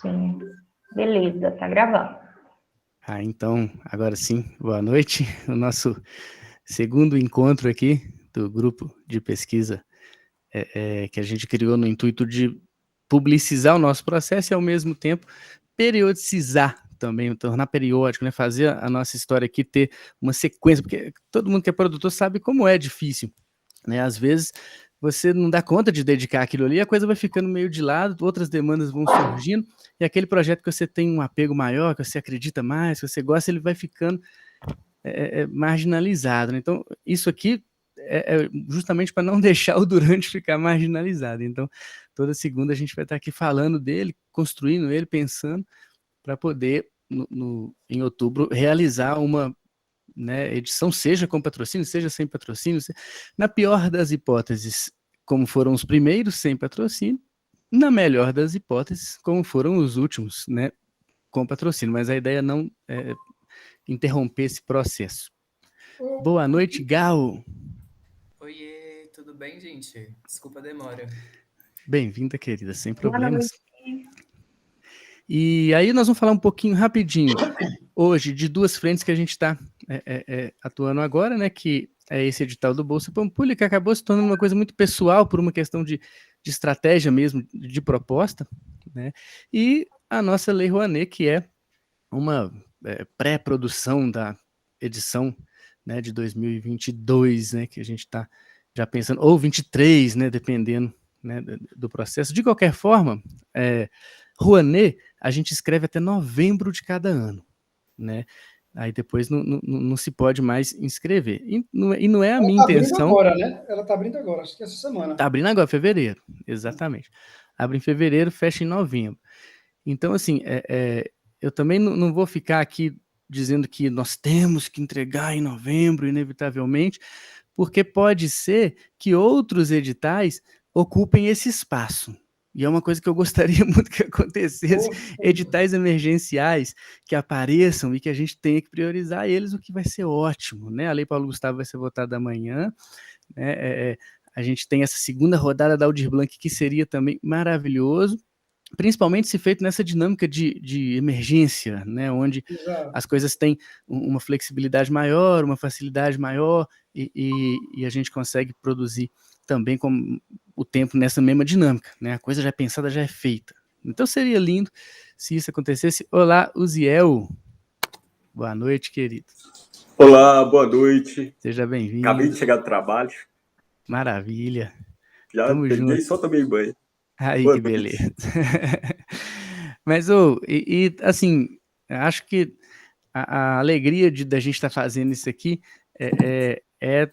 Sim. Beleza, tá gravando. Então, agora sim, boa noite. O nosso segundo encontro aqui do grupo de pesquisa que a gente criou no intuito de publicizar o nosso processo e, ao mesmo tempo, periodicizar também, tornar periódico, né? Fazer a nossa história aqui ter uma sequência, porque todo mundo que é produtor sabe como é difícil, né? Às vezes você não dá conta de dedicar aquilo ali, a coisa vai ficando meio de lado, outras demandas vão surgindo, e aquele projeto que você tem um apego maior, que você acredita mais, que você gosta, ele vai ficando marginalizado, né? Então, isso aqui é justamente para não deixar o Durante ficar marginalizado. Então, toda segunda a gente vai estar aqui falando dele, construindo ele, pensando, para poder, em outubro, realizar uma, né, edição, seja com patrocínio, seja sem patrocínio. Na pior das hipóteses, como foram os primeiros sem patrocínio, na melhor das hipóteses, como foram os últimos, né, com patrocínio. Mas a ideia não é interromper esse processo. Boa noite, Gal. Oiê, tudo bem, gente? Desculpa a demora. Bem-vinda, querida, sem Boa problemas. noite. E aí nós vamos falar um pouquinho rapidinho hoje de duas frentes que a gente está atuando agora, né? Que é esse edital do Bolsa Pampulha, que acabou se tornando uma coisa muito pessoal por uma questão de estratégia mesmo, de proposta, né? E a nossa Lei Rouanet, que é uma pré-produção da edição, né, de 2022, né, que a gente está já pensando, ou 23, né, dependendo, né, do processo. De qualquer forma, Rouanet, a gente escreve até novembro de cada ano, né? Aí depois não se pode mais inscrever. E não é a minha intenção... Agora, né? Ela está abrindo agora, acho que essa semana. Está abrindo agora, fevereiro, exatamente. Abre em fevereiro, fecha em novembro. Então, assim, eu também não vou ficar aqui dizendo que nós temos que entregar em novembro, inevitavelmente, porque pode ser que outros editais ocupem esse espaço. E é uma coisa que eu gostaria muito que acontecesse, editais emergenciais que apareçam e que a gente tenha que priorizar eles, o que vai ser ótimo, né? A Lei Paulo Gustavo vai ser votada amanhã, né? A gente tem essa segunda rodada da Aldir Blanc, que seria também maravilhoso, principalmente se feito nessa dinâmica de emergência, né, onde as coisas têm uma flexibilidade maior, uma facilidade maior, e a gente consegue produzir também com o tempo nessa mesma dinâmica, né, a coisa já é pensada, já é feita. Então seria lindo se isso acontecesse. Olá, Uziel. Boa noite, querido. Olá, boa noite. Seja bem-vindo. Acabei de chegar do trabalho. Maravilha. Já Tamo peguei junto. só tomei banho. Aí, boa que noite. beleza. Mas, assim, acho que a alegria da gente estar fazendo isso aqui é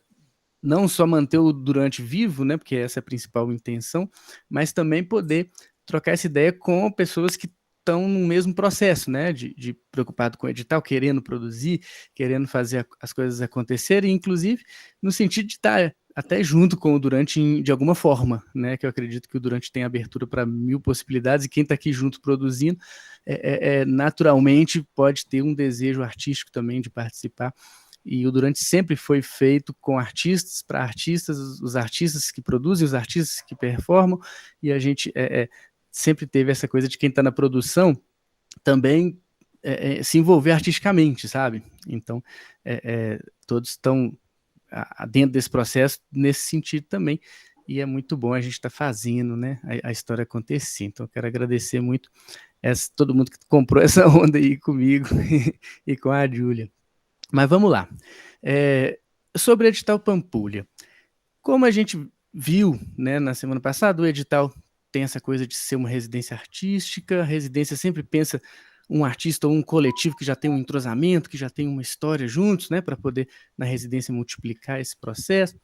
não só manter o Durante vivo, né, porque essa é a principal intenção, mas também poder trocar essa ideia com pessoas que estão no mesmo processo, né, de preocupado com o edital, querendo produzir, querendo fazer as coisas acontecerem, inclusive no sentido de estar até junto com o Durante de alguma forma, né, que eu acredito que o Durante tem abertura para 1000 possibilidades, e quem está aqui junto produzindo, naturalmente pode ter um desejo artístico também de participar. E o Durante sempre foi feito com artistas, para artistas, os artistas que produzem, os artistas que performam, e a gente sempre teve essa coisa de quem está na produção também se envolver artisticamente, sabe? Então, todos estão dentro desse processo, nesse sentido também, e é muito bom a gente estar fazendo, né, a história acontecer. Então, eu quero agradecer muito todo mundo que comprou essa onda aí comigo e com a Júlia. Mas vamos lá. Sobre o edital Pampulha. Como a gente viu, né, na semana passada, o edital tem essa coisa de ser uma residência artística, a residência sempre pensa um artista ou um coletivo que já tem um entrosamento, que já tem uma história juntos, né, para poder, na residência, multiplicar esse processo.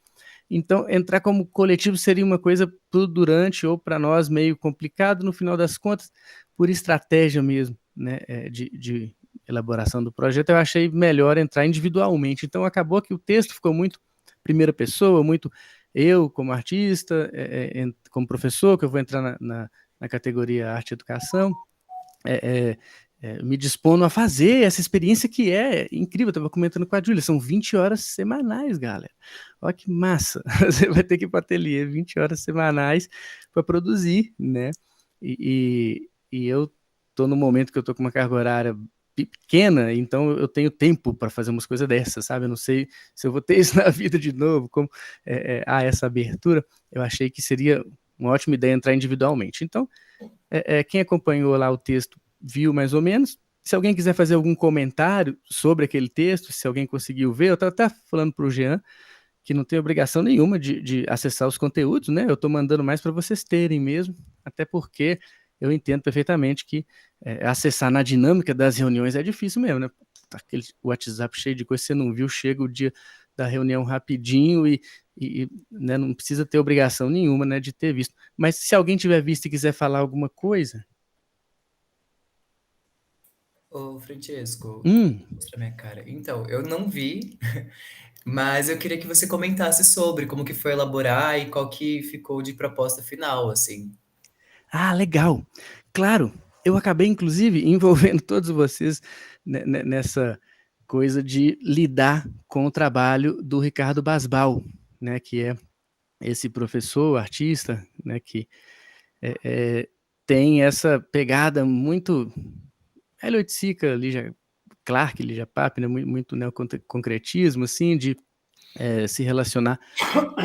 Então, entrar como coletivo seria uma coisa para o Durante ou para nós meio complicado, no final das contas, por estratégia mesmo, né, de elaboração do projeto, eu achei melhor entrar individualmente. Então, acabou que o texto ficou muito primeira pessoa, muito eu como artista, como professor, que eu vou entrar na categoria Arte e Educação, me dispondo a fazer essa experiência que é incrível. Eu estava comentando com a Júlia, são 20 horas semanais, galera. Olha que massa. Você vai ter que ir para o ateliê 20 horas semanais para produzir, né? E eu tô num momento que eu tô com uma carga horária pequena, então eu tenho tempo para fazer umas coisas dessas, sabe? Eu não sei se eu vou ter isso na vida de novo, como há essa abertura. Eu achei que seria uma ótima ideia entrar individualmente. Então, quem acompanhou lá o texto viu mais ou menos. Se alguém quiser fazer algum comentário sobre aquele texto, se alguém conseguiu ver, eu estava até falando para o Jean que não tem obrigação nenhuma de acessar os conteúdos, né? Eu estou mandando mais para vocês terem mesmo, até porque eu entendo perfeitamente que acessar na dinâmica das reuniões é difícil mesmo, né? Aquele WhatsApp cheio de coisa, você não viu, chega o dia da reunião rapidinho e né, não precisa ter obrigação nenhuma, né, de ter visto. Mas se alguém tiver visto e quiser falar alguma coisa... Ô, Francesco, Hum, mostra minha cara. Então, eu não vi, mas eu queria que você comentasse sobre como que foi elaborar e qual que ficou de proposta final, assim. legal. Claro, eu acabei, inclusive, envolvendo todos vocês nessa coisa de lidar com o trabalho do Ricardo Basbal, né, que é esse professor, artista, né, que tem essa pegada muito Hélio Oiticica, Lígia Clark, Lígia Pape, né, muito neoconcretismo, assim, de se relacionar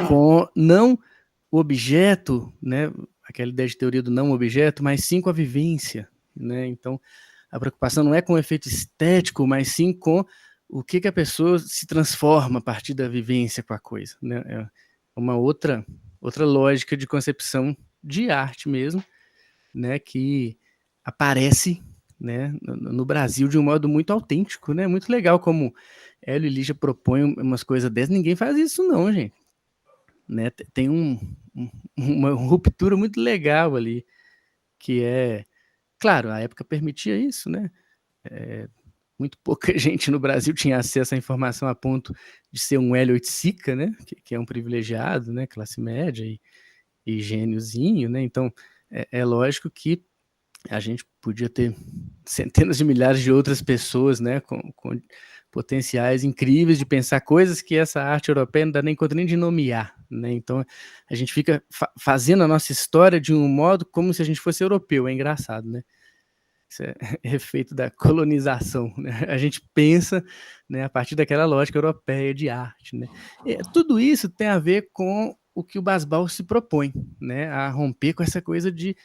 com não o objeto, né, aquela ideia de teoria do não objeto, mas sim com a vivência, né? Então, a preocupação não é com o efeito estético, mas sim com o que a pessoa se transforma a partir da vivência com a coisa, né? É uma outra lógica de concepção de arte mesmo, né, que aparece, né, no Brasil de um modo muito autêntico, né? Muito legal como Hélio e Lígia propõem umas coisas dessas. Ninguém faz isso não, gente. Né? Tem uma ruptura muito legal ali, que claro, a época permitia isso, né? Muito pouca gente no Brasil tinha acesso à informação a ponto de ser um Hélio Oiticica, né? Que é um privilegiado, né? Classe média e gêniozinho, né? Então, é lógico que a gente podia ter centenas de milhares de outras pessoas, né, com potenciais incríveis de pensar coisas que essa arte europeia não dá nem conta nem de nomear, né? Então a gente fica fazendo a nossa história de um modo como se a gente fosse europeu. É engraçado, né? Isso é efeito da colonização, né? A gente pensa, né, a partir daquela lógica europeia de arte, né? Tudo isso tem a ver com o que o Basbal se propõe, né, a romper com essa coisa de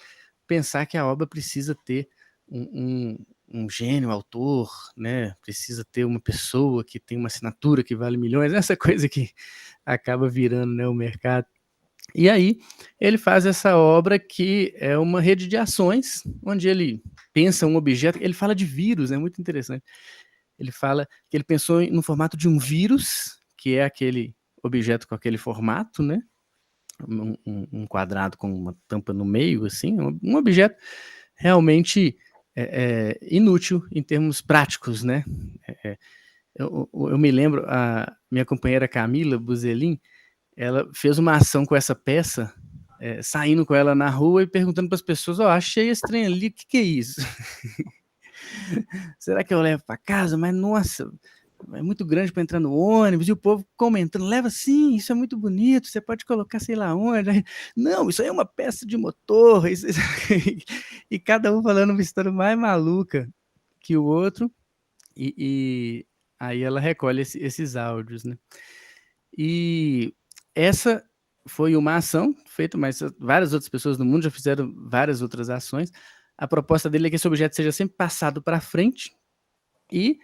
pensar que a obra precisa ter um gênio, autor, né? Precisa ter uma pessoa que tem uma assinatura que vale milhões, essa coisa que acaba virando, né, o mercado. E aí ele faz essa obra que é uma rede de ações, onde ele pensa um objeto, ele fala de vírus, é muito interessante. Ele fala que ele pensou no formato de um vírus, que é aquele objeto com aquele formato, né? Um quadrado com uma tampa no meio, assim, um objeto realmente inútil em termos práticos, né? Eu me lembro, a minha companheira Camila Buzelin, ela fez uma ação com essa peça, saindo com ela na rua e perguntando para as pessoas, achei esse trem ali, o que é isso? Será que eu levo para casa? Mas, nossa, é muito grande para entrar no ônibus, e o povo comentando, leva sim, isso é muito bonito, você pode colocar sei lá onde. Não, isso aí é uma peça de motor. E cada um falando uma história mais maluca que o outro, e aí ela recolhe esses áudios, né? E essa foi uma ação feita, mas várias outras pessoas no mundo já fizeram várias outras ações. A proposta dele é que esse objeto seja sempre passado para frente, e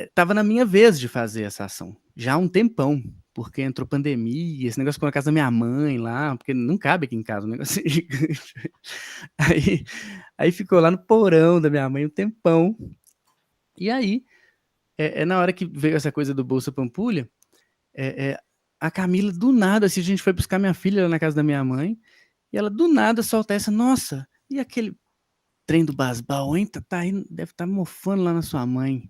estava na minha vez de fazer essa ação, já há um tempão, porque entrou pandemia, esse negócio ficou na casa da minha mãe lá, porque não cabe aqui em casa, um negócio gigante. Aí ficou lá no porão da minha mãe um tempão, e aí, na hora que veio essa coisa do Bolsa Pampulha, a Camila, do nada, assim, a gente foi buscar minha filha lá na casa da minha mãe, e ela do nada solta essa, nossa, e aquele trem do Basbal, hein? Tá aí, deve estar mofando lá na sua mãe.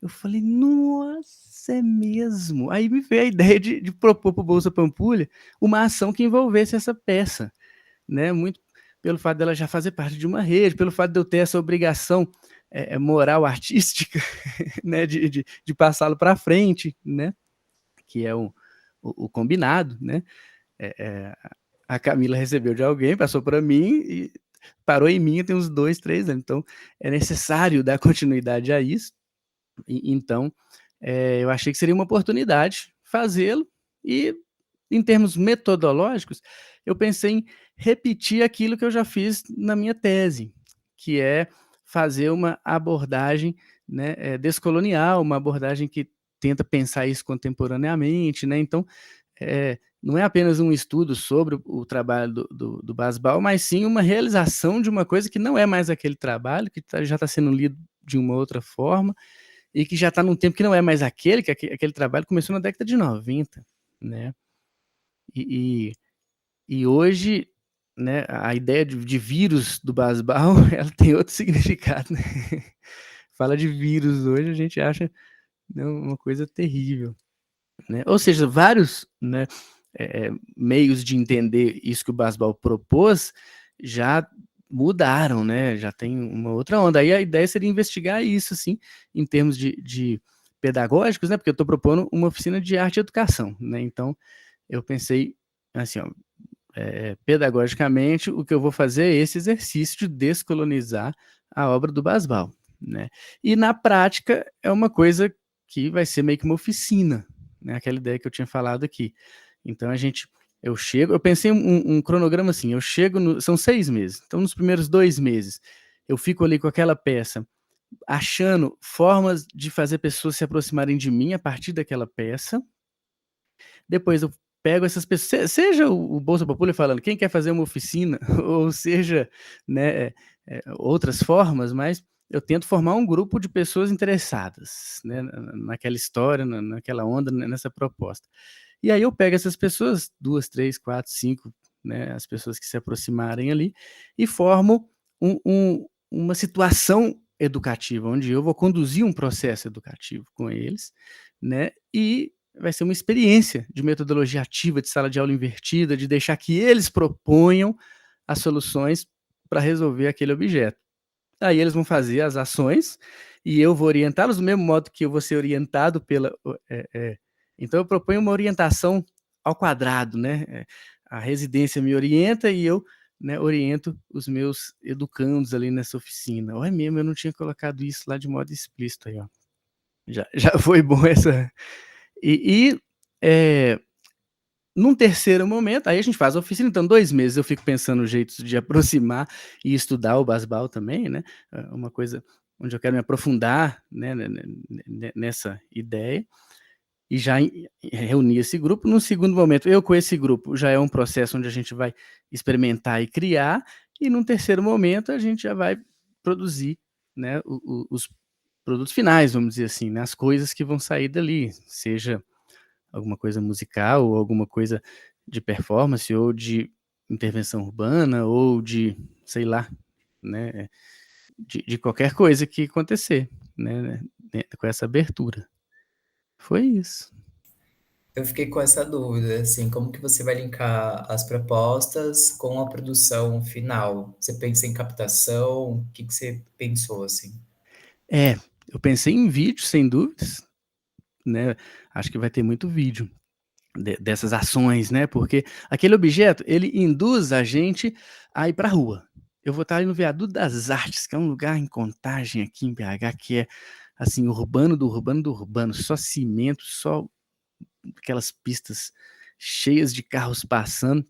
Eu falei, nossa, é mesmo. Aí me veio a ideia de propor para o Bolsa Pampulha uma ação que envolvesse essa peça, né? Muito pelo fato dela já fazer parte de uma rede, pelo fato de eu ter essa obrigação moral artística, né? De passá-lo para frente, né? Que é o combinado, né? A Camila recebeu de alguém, passou para mim, e parou em mim tem uns 2, 3 anos, então é necessário dar continuidade a isso. Então, eu achei que seria uma oportunidade fazê-lo e, em termos metodológicos, eu pensei em repetir aquilo que eu já fiz na minha tese, que é fazer uma abordagem, né, descolonial, uma abordagem que tenta pensar isso contemporaneamente, né? Então, não é apenas um estudo sobre o trabalho do Basbal, mas sim uma realização de uma coisa que não é mais aquele trabalho, que já está sendo lido de uma outra forma, e que já está num tempo que não é mais aquele, que aquele trabalho começou na década de 90, né? E hoje, né, a ideia de vírus do Basbal, ela tem outro significado, né? Fala de vírus hoje, a gente acha, né, uma coisa terrível, né? Ou seja, vários, né, meios de entender isso que o Basbal propôs já mudaram, né? Já tem uma outra onda. Aí a ideia seria investigar isso, assim, em termos de pedagógicos, né? Porque eu estou propondo uma oficina de arte e educação, né? Então, eu pensei, assim, ó, pedagogicamente, o que eu vou fazer é esse exercício de descolonizar a obra do Basbal, né? E na prática é uma coisa que vai ser meio que uma oficina, né? Aquela ideia que eu tinha falado aqui. Então eu pensei um cronograma assim, são 6 meses, então nos primeiros 2 meses eu fico ali com aquela peça, achando formas de fazer pessoas se aproximarem de mim a partir daquela peça. Depois eu pego essas pessoas, seja o Bolsa Popular falando, quem quer fazer uma oficina, ou seja, né, outras formas, mas eu tento formar um grupo de pessoas interessadas, né, naquela história, naquela onda, nessa proposta. E aí eu pego essas pessoas, 2, 3, 4, 5, né, as pessoas que se aproximarem ali, e formo uma situação educativa, onde eu vou conduzir um processo educativo com eles, né, e vai ser uma experiência de metodologia ativa, de sala de aula invertida, de deixar que eles proponham as soluções para resolver aquele objeto. Aí eles vão fazer as ações e eu vou orientá-los do mesmo modo que eu vou ser orientado pela... Então eu proponho uma orientação ao quadrado, né? A residência me orienta e eu, né, oriento os meus educandos ali nessa oficina. Olha mesmo, eu não tinha colocado isso lá de modo explícito aí, ó. Já foi bom essa... Num terceiro momento, aí a gente faz a oficina, então 2 meses eu fico pensando jeitos de aproximar e estudar o Basbal também, né, uma coisa onde eu quero me aprofundar, né, nessa ideia, e já reunir esse grupo. No segundo momento, eu com esse grupo, já é um processo onde a gente vai experimentar e criar, e num terceiro momento a gente já vai produzir, né, os produtos finais, vamos dizer assim, né, as coisas que vão sair dali, seja alguma coisa musical, ou alguma coisa de performance, ou de intervenção urbana, ou de, sei lá, né, de qualquer coisa que acontecer, né, com essa abertura. Foi isso. Eu fiquei com essa dúvida, assim, como que você vai linkar as propostas com a produção final? Você pensa em captação? O que você pensou, assim? Eu pensei em vídeo, sem dúvidas, né, acho que vai ter muito vídeo dessas ações, né, porque aquele objeto, ele induz a gente a ir para a rua. Eu vou estar ali no Viaduto das Artes, que é um lugar em Contagem, aqui em BH, que é, assim, urbano do urbano do urbano, só cimento, só aquelas pistas cheias de carros passando,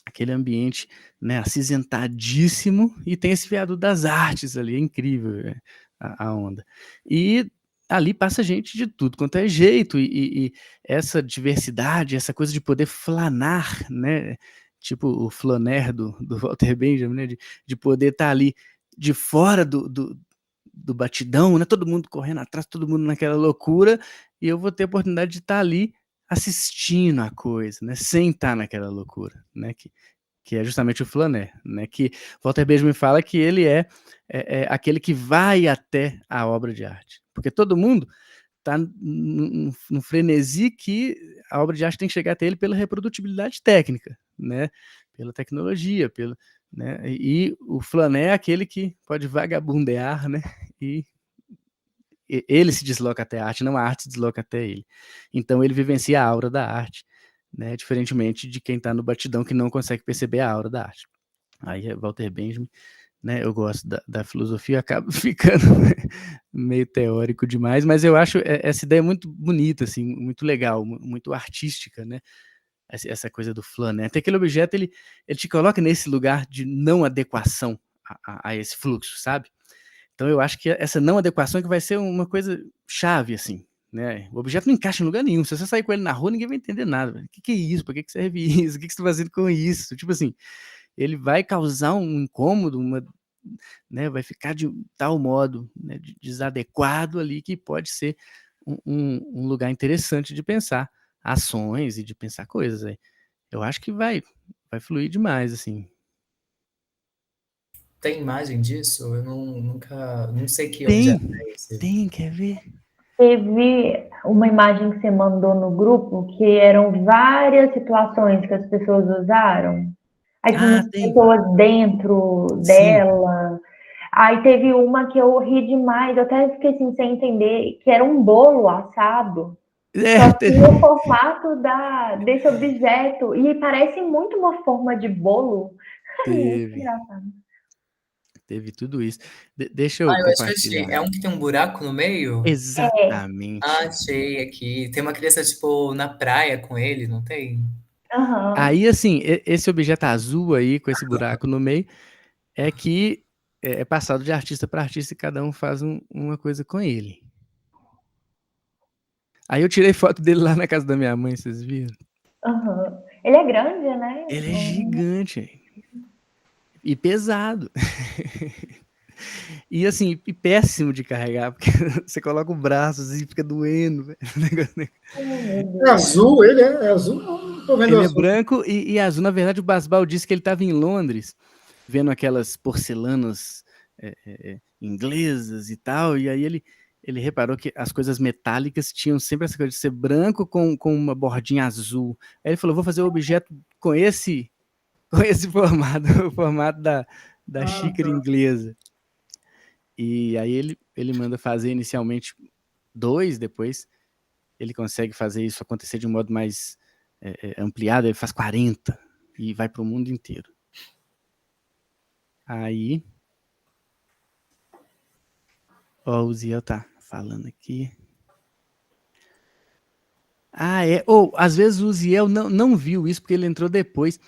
aquele ambiente, né, acinzentadíssimo, e tem esse Viaduto das Artes ali, é incrível a onda. E ali passa gente de tudo quanto é jeito, e essa diversidade, essa coisa de poder flanar, né, tipo o flaner do Walter Benjamin, né, de poder estar ali de fora do batidão, né, todo mundo correndo atrás, todo mundo naquela loucura, e eu vou ter a oportunidade de estar ali assistindo a coisa, né, sem estar naquela loucura, né, que é justamente o flaner, né, que Walter Benjamin fala que ele é aquele que vai até a obra de arte, porque todo mundo está no frenesi que a obra de arte tem que chegar até ele pela reprodutibilidade técnica, né, pela tecnologia, né, e o flaner é aquele que pode vagabundear, né, e ele se desloca até a arte, não a arte se desloca até ele. Então ele vivencia a aura da arte, né, diferentemente de quem está no batidão que não consegue perceber a aura da arte. aí é Walter Benjamin, né? Eu gosto da filosofia, acaba ficando meio teórico demais, mas eu acho essa ideia muito bonita, assim, muito legal, muito artística, né? Essa coisa do flan, né? Até aquele objeto, ele te coloca nesse lugar de não adequação a esse fluxo, sabe? Então eu acho que essa não adequação é que vai ser uma coisa chave, assim, né? O objeto não encaixa em lugar nenhum. Se você sair com ele na rua, ninguém vai entender nada. O que é isso? Para que serve isso? O que você está fazendo com isso? Tipo assim, ele vai causar um incômodo, né? Vai ficar de tal modo, né, desadequado ali, que pode ser um lugar interessante de pensar ações e de pensar coisas aí. Eu acho que vai fluir demais, assim. Tem imagem disso? Eu não sei que objeto é esse. Tem, quer ver? Teve uma imagem que você mandou no grupo que eram várias situações que as pessoas usaram. Aí tinha tem. pessoas dentro dela. Aí teve uma que eu ri demais, eu até fiquei assim, sem entender, que era um bolo assado. Só que o formato desse objeto. E parece muito uma forma de bolo. Muito engraçado. Teve tudo isso. Deixa eu Eu acho que eu compartilhar. achei. É um que tem um buraco no meio? Exatamente. Achei aqui. Tem uma criança, tipo, na praia com ele, não tem? Uhum. Aí, assim, esse objeto azul aí, com esse buraco no meio, é que é passado de artista para artista e cada um faz uma coisa com ele. Aí eu tirei foto dele lá na casa da minha mãe, vocês viram? Uhum. Ele é grande, né? Ele é gigante. E pesado. E assim, e péssimo de carregar, porque você coloca o braço assim e fica doendo. É azul, ele é azul? Não tô vendo Ele é azul. branco e azul. Na verdade, o Basbal disse que ele estava em Londres, vendo aquelas porcelanas inglesas e tal, e aí ele reparou que as coisas metálicas tinham sempre essa coisa de ser branco com uma bordinha azul. Aí ele falou, vou fazer o objeto com esse formato, o formato da xícara inglesa. E aí ele manda fazer inicialmente 2, depois ele consegue fazer isso acontecer de um modo mais ampliado, ele faz 40 e vai para o mundo inteiro. Aí, o Ziel tá falando aqui. Às vezes o Ziel não viu isso porque ele entrou depois.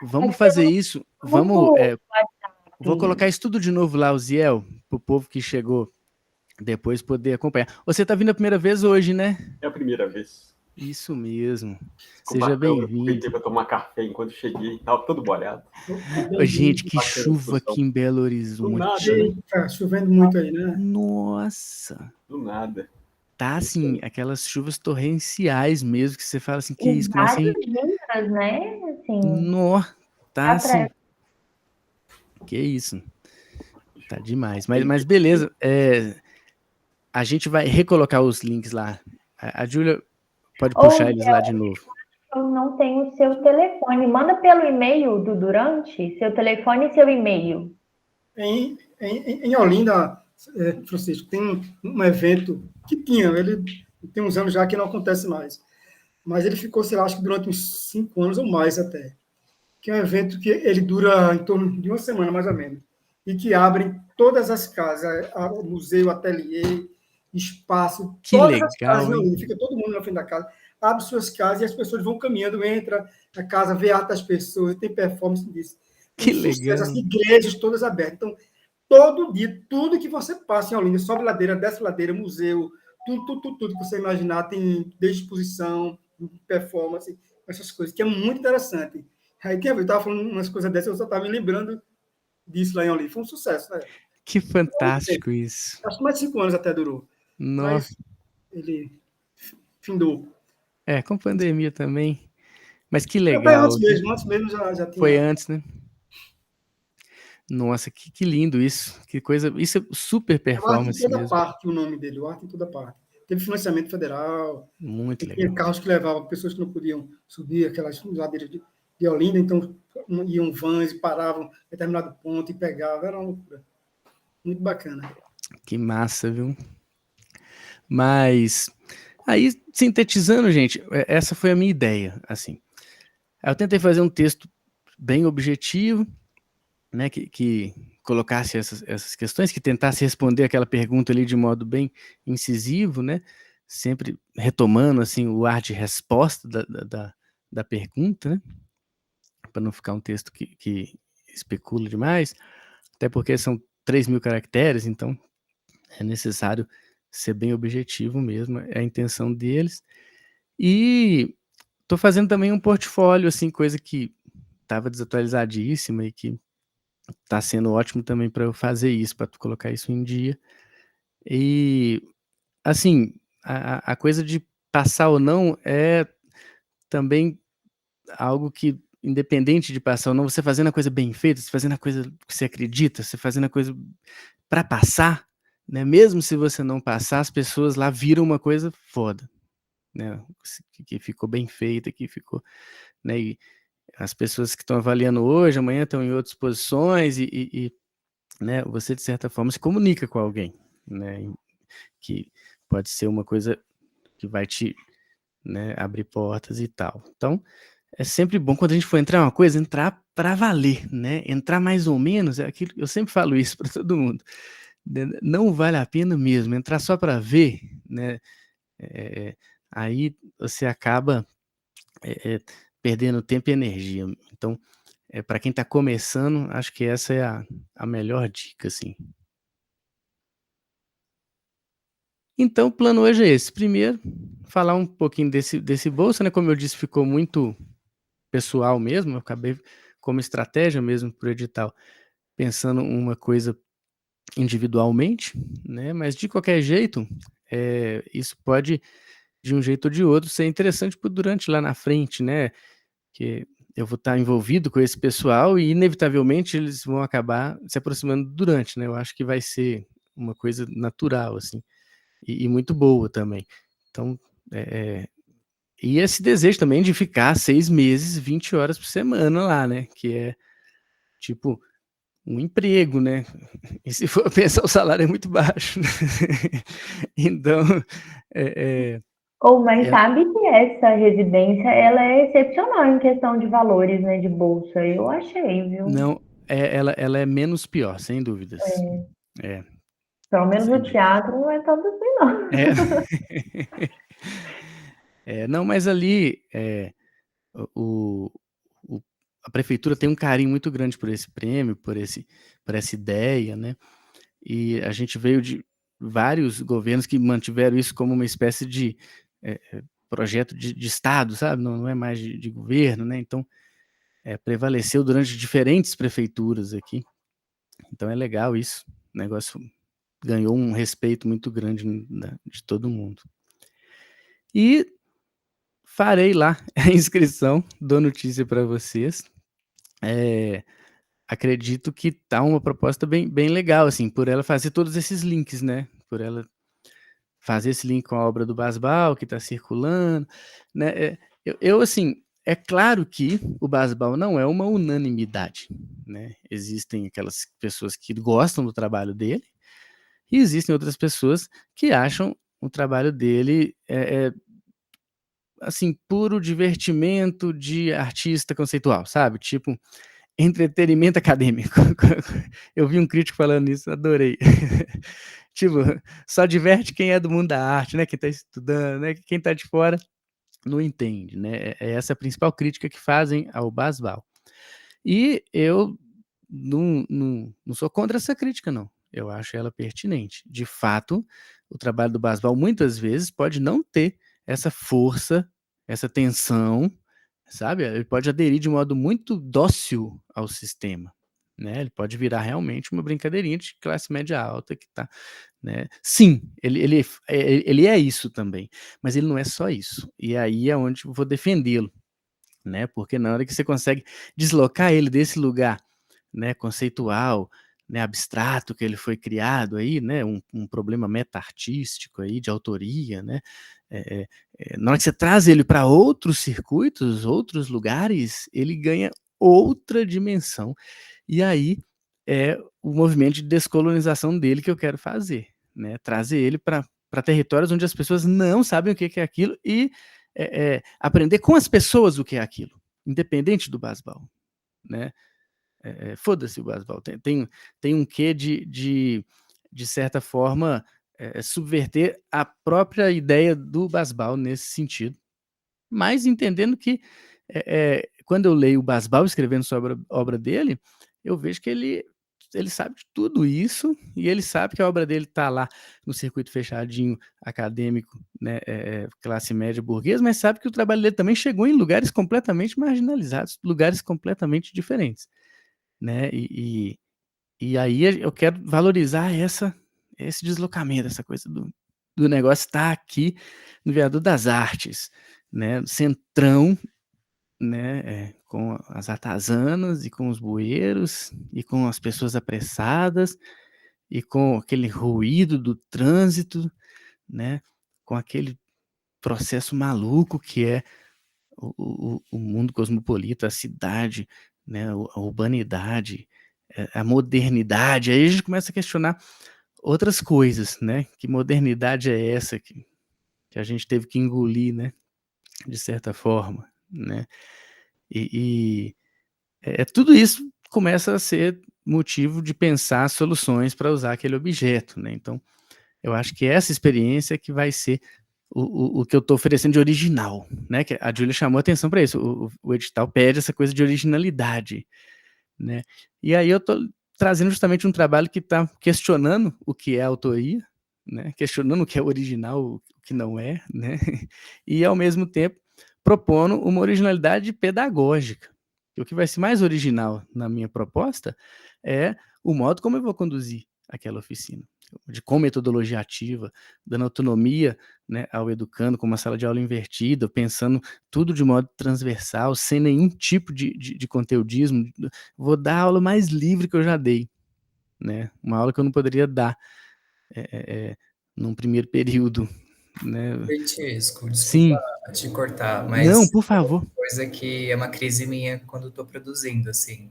Vamos fazer isso. Vou colocar isso tudo de novo lá, o Ziel, pro povo que chegou depois poder acompanhar. Você tá vindo a primeira vez hoje, né? É a primeira vez. Isso mesmo. Seja bem-vindo. Aproveitei para tomar café enquanto cheguei, tava todo molhado. Gente, que chuva aqui em Belo Horizonte. Do nada. Tá chovendo muito aí, né? Nossa. Do nada. Tá assim, aquelas chuvas torrenciais mesmo, que você fala assim, que isso? Como assim? Dias, né? Assim, Tá assim. Que isso? Tá demais. Mas beleza. A gente vai recolocar os links lá. A Júlia pode puxar eles lá de novo. Eu não tenho o seu telefone. Manda pelo e-mail do Durante, seu telefone e seu e-mail. Em Olinda, Francisco, tem um evento que ele tem uns anos já que não acontece mais. Mas ele ficou, sei lá, acho que durante uns 5 anos ou mais até. Que é um evento que ele dura em torno de uma semana, mais ou menos. E que abre todas as casas, museu, ateliê, espaço, que todas legal, as casas, fica todo mundo na frente da casa, abre suas casas e as pessoas vão caminhando, entra na casa, vê arte das pessoas, tem performance disso. Que legal. As igrejas todas abertas. Então, todo dia, tudo que você passa em Olinda, sobe ladeira, desce ladeira, museu, tudo que você imaginar, tem desde exposição, performance, essas coisas, que é muito interessante. Aí eu estava falando umas coisas dessas, eu só estava me lembrando disso lá em Olinda. Foi um sucesso, né? Que fantástico isso. Acho que mais de 5 anos até durou. Nossa. Mas ele findou. Com pandemia também. Mas que legal. Antes mesmo já tinha. Foi antes, né? Nossa, que lindo isso. Que coisa. Isso é super performance mesmo. Arte em toda parte, o nome dele, o Arte em toda parte. Teve financiamento federal. Muito legal. Tinha carros que levavam pessoas que não podiam subir aquelas ladeiras de Olinda, então iam vans e paravam em determinado ponto e pegavam. Era uma loucura. Muito bacana. Que massa, viu? Mas aí, sintetizando, gente, essa foi a minha ideia, assim. Eu tentei fazer um texto bem objetivo, né, que colocasse essas questões, que tentasse responder aquela pergunta ali de modo bem incisivo, né, sempre retomando assim, o ar de resposta da pergunta, né, para não ficar um texto que especula demais, até porque são 3.000 caracteres, então é necessário ser bem objetivo mesmo, é a intenção deles. E estou fazendo também um portfólio, assim, coisa que estava desatualizadíssima e que está sendo ótimo também para eu fazer isso, para colocar isso em dia. E, assim, a coisa de passar ou não é também algo que, independente de passar ou não, você fazendo a coisa bem feita, você fazendo a coisa que você acredita, você fazendo a coisa para passar, né, mesmo se você não passar, as pessoas lá viram uma coisa foda, né, que ficou bem feita, que ficou, né, e as pessoas que estão avaliando hoje, amanhã estão em outras posições e, né, você de certa forma se comunica com alguém, né, que pode ser uma coisa que vai te, né, abrir portas e tal. Então, é sempre bom quando a gente for entrar em uma coisa, entrar para valer, né, entrar mais ou menos, é aquilo, eu sempre falo isso para todo mundo, né, não vale a pena mesmo, entrar só para ver, né, aí você acaba perdendo tempo e energia. Então, para quem está começando, acho que essa é a melhor dica, assim. Então, o plano hoje é esse. Primeiro, falar um pouquinho desse bolsa, né? Como eu disse, ficou muito pessoal mesmo. Eu acabei como estratégia mesmo para o edital, pensando uma coisa individualmente, né? Mas de qualquer jeito, isso pode, de um jeito ou de outro, ser interessante para durante lá na frente, né? Que eu vou estar envolvido com esse pessoal e inevitavelmente eles vão acabar se aproximando durante, né, eu acho que vai ser uma coisa natural, assim, e muito boa também. Então, e esse desejo também de ficar 6 meses, 20 horas por semana lá, né, que é, tipo, um emprego, né, e se for pensar o salário é muito baixo, né? Então, Mas sabe que essa residência, ela é excepcional em questão de valores, né, de bolsa, eu achei, viu? Não, ela é menos pior, sem dúvidas. Pelo menos Sem o teatro não é tanto assim, não. Não, mas ali, o a prefeitura tem um carinho muito grande por esse prêmio, por essa ideia, né, e a gente veio de vários governos que mantiveram isso como uma espécie de, projeto de estado, sabe, não é mais de governo, né, então, prevaleceu durante diferentes prefeituras aqui, então é legal isso, o negócio ganhou um respeito muito grande de todo mundo. E farei lá a inscrição, dou notícia para vocês. Acredito que tá uma proposta bem legal, assim, por ela fazer todos esses links, né, por ela fazer esse link com a obra do Basbal, que está circulando, né, eu assim, é claro que o Basbal não é uma unanimidade, né, existem aquelas pessoas que gostam do trabalho dele, e existem outras pessoas que acham o trabalho dele, assim, puro divertimento de artista conceitual, sabe, tipo, entretenimento acadêmico. Eu vi um crítico falando isso, adorei. Tipo, só diverte quem é do mundo da arte, né, quem está estudando, né, quem está de fora não entende, né, essa a principal crítica que fazem ao Basbal. E eu não sou contra essa crítica não, eu acho ela pertinente. De fato, o trabalho do Basbal muitas vezes pode não ter essa força, essa tensão, sabe, ele pode aderir de modo muito dócil ao sistema, né, ele pode virar realmente uma brincadeirinha de classe média alta que tá, né. Sim, ele é isso também, mas ele não é só isso, e aí é onde eu vou defendê-lo, né, porque na hora que você consegue deslocar ele desse lugar, né, conceitual, né, abstrato que ele foi criado aí, né, um problema meta-artístico aí de autoria, né, na hora que você traz ele para outros circuitos, outros lugares, ele ganha outra dimensão. E aí é o movimento de descolonização dele que eu quero fazer, né, trazer ele para territórios onde as pessoas não sabem o que é aquilo e, aprender com as pessoas o que é aquilo, independente do Basbal, né? Foda-se o Basbal. Tem um quê de certa forma, subverter a própria ideia do Basbal nesse sentido, mas entendendo que, quando eu leio o Basbal escrevendo sobre a obra dele, eu vejo que ele sabe de tudo isso, e ele sabe que a obra dele está lá no circuito fechadinho acadêmico, né, classe média burguesa, mas sabe que o trabalho dele também chegou em lugares completamente marginalizados, lugares completamente diferentes, né? E aí eu quero valorizar esse deslocamento, essa coisa do negócio estar aqui no Viaduto das Artes, né, no centrão, né, com as atazanas e com os bueiros e com as pessoas apressadas e com aquele ruído do trânsito, né, com aquele processo maluco que é o mundo cosmopolita, a cidade, né, a urbanidade, a modernidade. Aí a gente começa a questionar outras coisas, né? Que modernidade é essa que a gente teve que engolir, né? De certa forma, né? E tudo isso começa a ser motivo de pensar soluções para usar aquele objeto, né? Então, eu acho que essa experiência que vai ser o que eu estou oferecendo de original, né? Que a Júlia chamou atenção para isso. O edital pede essa coisa de originalidade, né? E aí eu estou trazendo justamente um trabalho que está questionando o que é autoria, né? Questionando o que é original, o que não é, né? E ao mesmo tempo propondo uma originalidade pedagógica. E o que vai ser mais original na minha proposta é o modo como eu vou conduzir aquela oficina, com metodologia ativa, dando autonomia, né, ao educando, com uma sala de aula invertida, pensando tudo de modo transversal, sem nenhum tipo de conteudismo. Vou dar a aula mais livre que eu já dei, né? Uma aula que eu não poderia dar num primeiro período, né? Francisco, desculpa Sim. te cortar, Não, mas por favor. coisa que é uma crise minha quando estou produzindo, assim.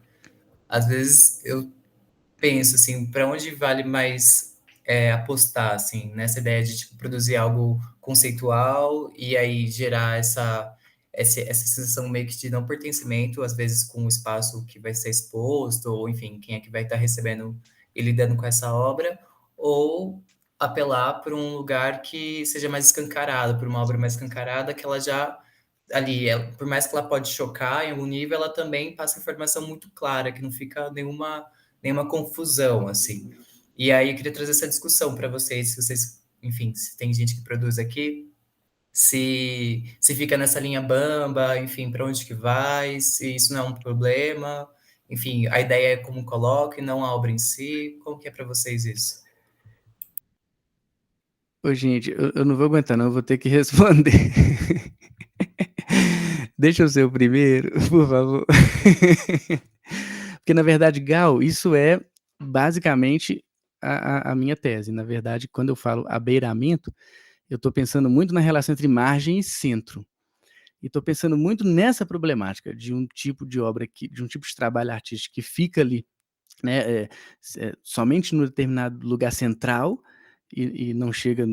Às vezes eu penso, assim, para onde vale mais apostar, assim, nessa ideia de tipo, produzir algo conceitual e aí gerar essa sensação meio que de não pertencimento, às vezes com o espaço que vai ser exposto, ou enfim, quem é que vai estar recebendo e lidando com essa obra, ou apelar para um lugar que seja mais escancarado, para uma obra mais escancarada, que ela já ali, por mais que ela pode chocar em algum nível, ela também passa informação muito clara, que não fica nenhuma confusão, assim. E aí eu queria trazer essa discussão para vocês, se vocês, enfim, se tem gente que produz aqui, se fica nessa linha bamba, enfim, para onde que vai, se isso não é um problema, enfim, a ideia é como coloca e não a obra em si, como que é para vocês isso? Ô, gente, eu não vou aguentar, não, eu vou ter que responder. Deixa eu ser o primeiro, por favor. Porque, na verdade, Gal, isso é basicamente a minha tese. Na verdade, quando eu falo abeiramento, eu estou pensando muito na relação entre margem e centro. E estou pensando muito nessa problemática de um tipo de obra, de um tipo de trabalho artístico que fica ali, né, somente no determinado lugar central e não chega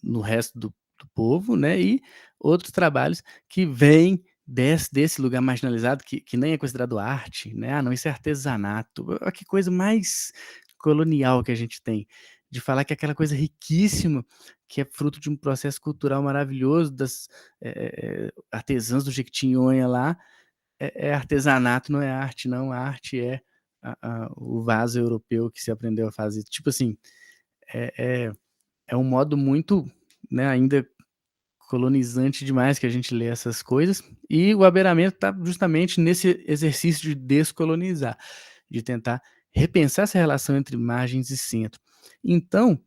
no resto do povo, né, e outros trabalhos que vêm desse lugar marginalizado, que nem é considerado arte, né, não, isso é artesanato. Olha que coisa mais colonial que a gente tem, de falar que é aquela coisa riquíssima, que é fruto de um processo cultural maravilhoso das artesãs do Jequitinhonha lá, é artesanato, não é arte não, a arte é o vaso europeu que se aprendeu a fazer. Tipo assim, é um modo muito, né, ainda colonizante demais que a gente lê essas coisas, e o abeiramento está justamente nesse exercício de descolonizar, de tentar repensar essa relação entre margens e centro. Então,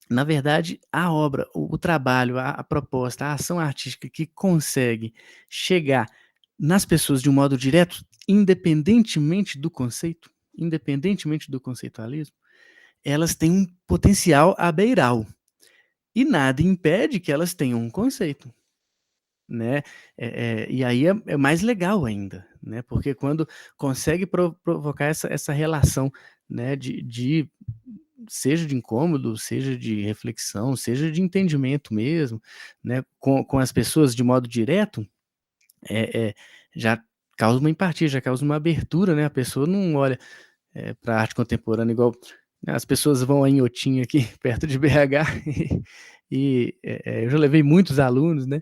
na verdade, a obra, o trabalho, a proposta, a ação artística que consegue chegar nas pessoas de um modo direto, independentemente do conceitualismo, elas têm um potencial abeiral. E nada impede que elas tenham um conceito, né? E aí é mais legal ainda, né? Porque quando consegue provocar essa relação, né, seja de incômodo, seja de reflexão, seja de entendimento mesmo, né, com as pessoas de modo direto, já causa uma empatia, já causa uma abertura, né? A pessoa não olha para a arte contemporânea igual, né, as pessoas vão em Inhotim aqui, perto de BH, e eu já levei muitos alunos, né?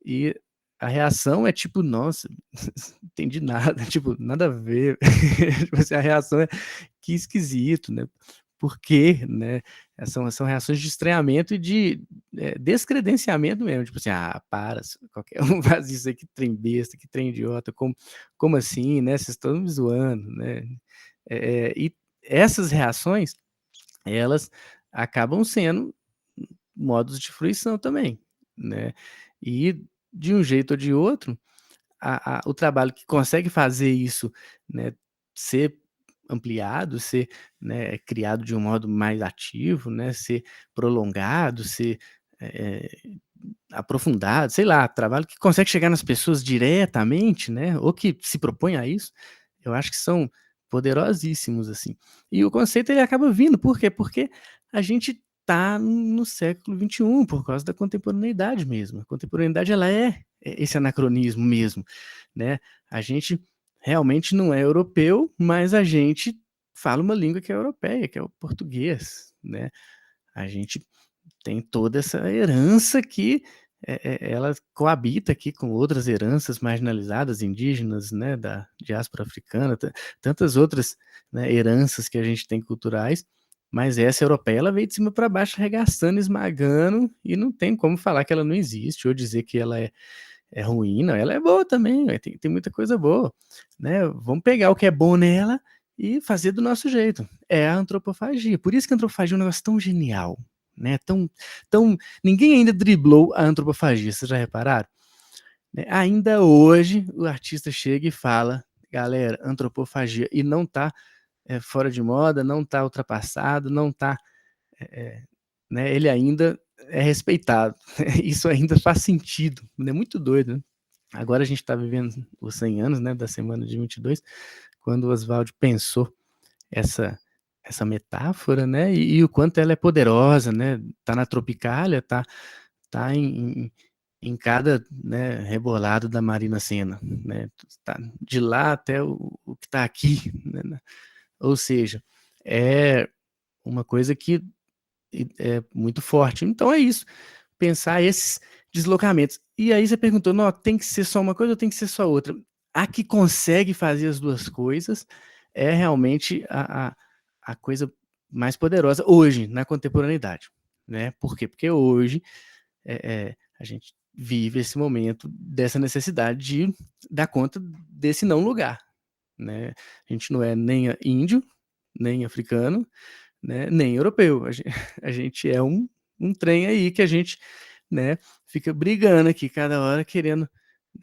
E a reação é tipo, nossa, não entendi nada, tipo, nada a ver. Tipo assim, a reação é, que esquisito, né? Por quê, né? São reações de estranhamento e de descredenciamento mesmo, tipo assim, para, qualquer um faz isso aí, que trem besta, que trem idiota, como assim, né? Vocês estão me zoando, né? E essas reações, elas acabam sendo modos de fruição também, né? E de um jeito ou de outro, o trabalho que consegue fazer isso, né, ser ampliado, ser, né, criado de um modo mais ativo, né, ser prolongado, ser aprofundado, sei lá, trabalho que consegue chegar nas pessoas diretamente, né, ou que se propõe a isso, eu acho que são poderosíssimos, assim. E o conceito ele acaba vindo, por quê? Porque a gente tá no século XXI, por causa da contemporaneidade mesmo. A contemporaneidade ela é esse anacronismo mesmo, né? A gente realmente não é europeu, mas a gente fala uma língua que é europeia, que é o português, né? A gente tem toda essa herança que ela coabita aqui com outras heranças marginalizadas, indígenas, né, da diáspora africana, tantas outras, né, heranças que a gente tem culturais, mas essa europeia ela veio de cima para baixo, arregaçando, esmagando, e não tem como falar que ela não existe, ou dizer que ela é ruim, não, ela é boa também, tem muita coisa boa, né? Vamos pegar o que é bom nela e fazer do nosso jeito. É a antropofagia. Por isso que a antropofagia é um negócio tão genial, né? Ninguém ainda driblou a antropofagia, vocês já repararam? Né? Ainda hoje o artista chega e fala, galera, antropofagia, e não tá fora de moda, não tá ultrapassado, não tá, né? Ele ainda é respeitado. Isso ainda faz sentido, é muito doido, né? Agora a gente está vivendo os 100 anos, né, da semana de 22, quando o Oswald pensou essa metáfora, né, e o quanto ela é poderosa, né, tá na Tropicália, tá em cada, né, rebolado da Marina Sena, né, tá de lá até o que está aqui, né, ou seja, é uma coisa que é muito forte. Então é isso, pensar esses deslocamentos. E aí você perguntou, não, tem que ser só uma coisa ou tem que ser só outra? A que consegue fazer as duas coisas é realmente a coisa mais poderosa hoje, na contemporaneidade. Né? Por quê? Porque hoje a gente vive esse momento dessa necessidade de dar conta desse não lugar. Né? A gente não é nem índio, nem africano, né, nem europeu. A gente é um trem aí que a gente, né, fica brigando aqui cada hora, querendo,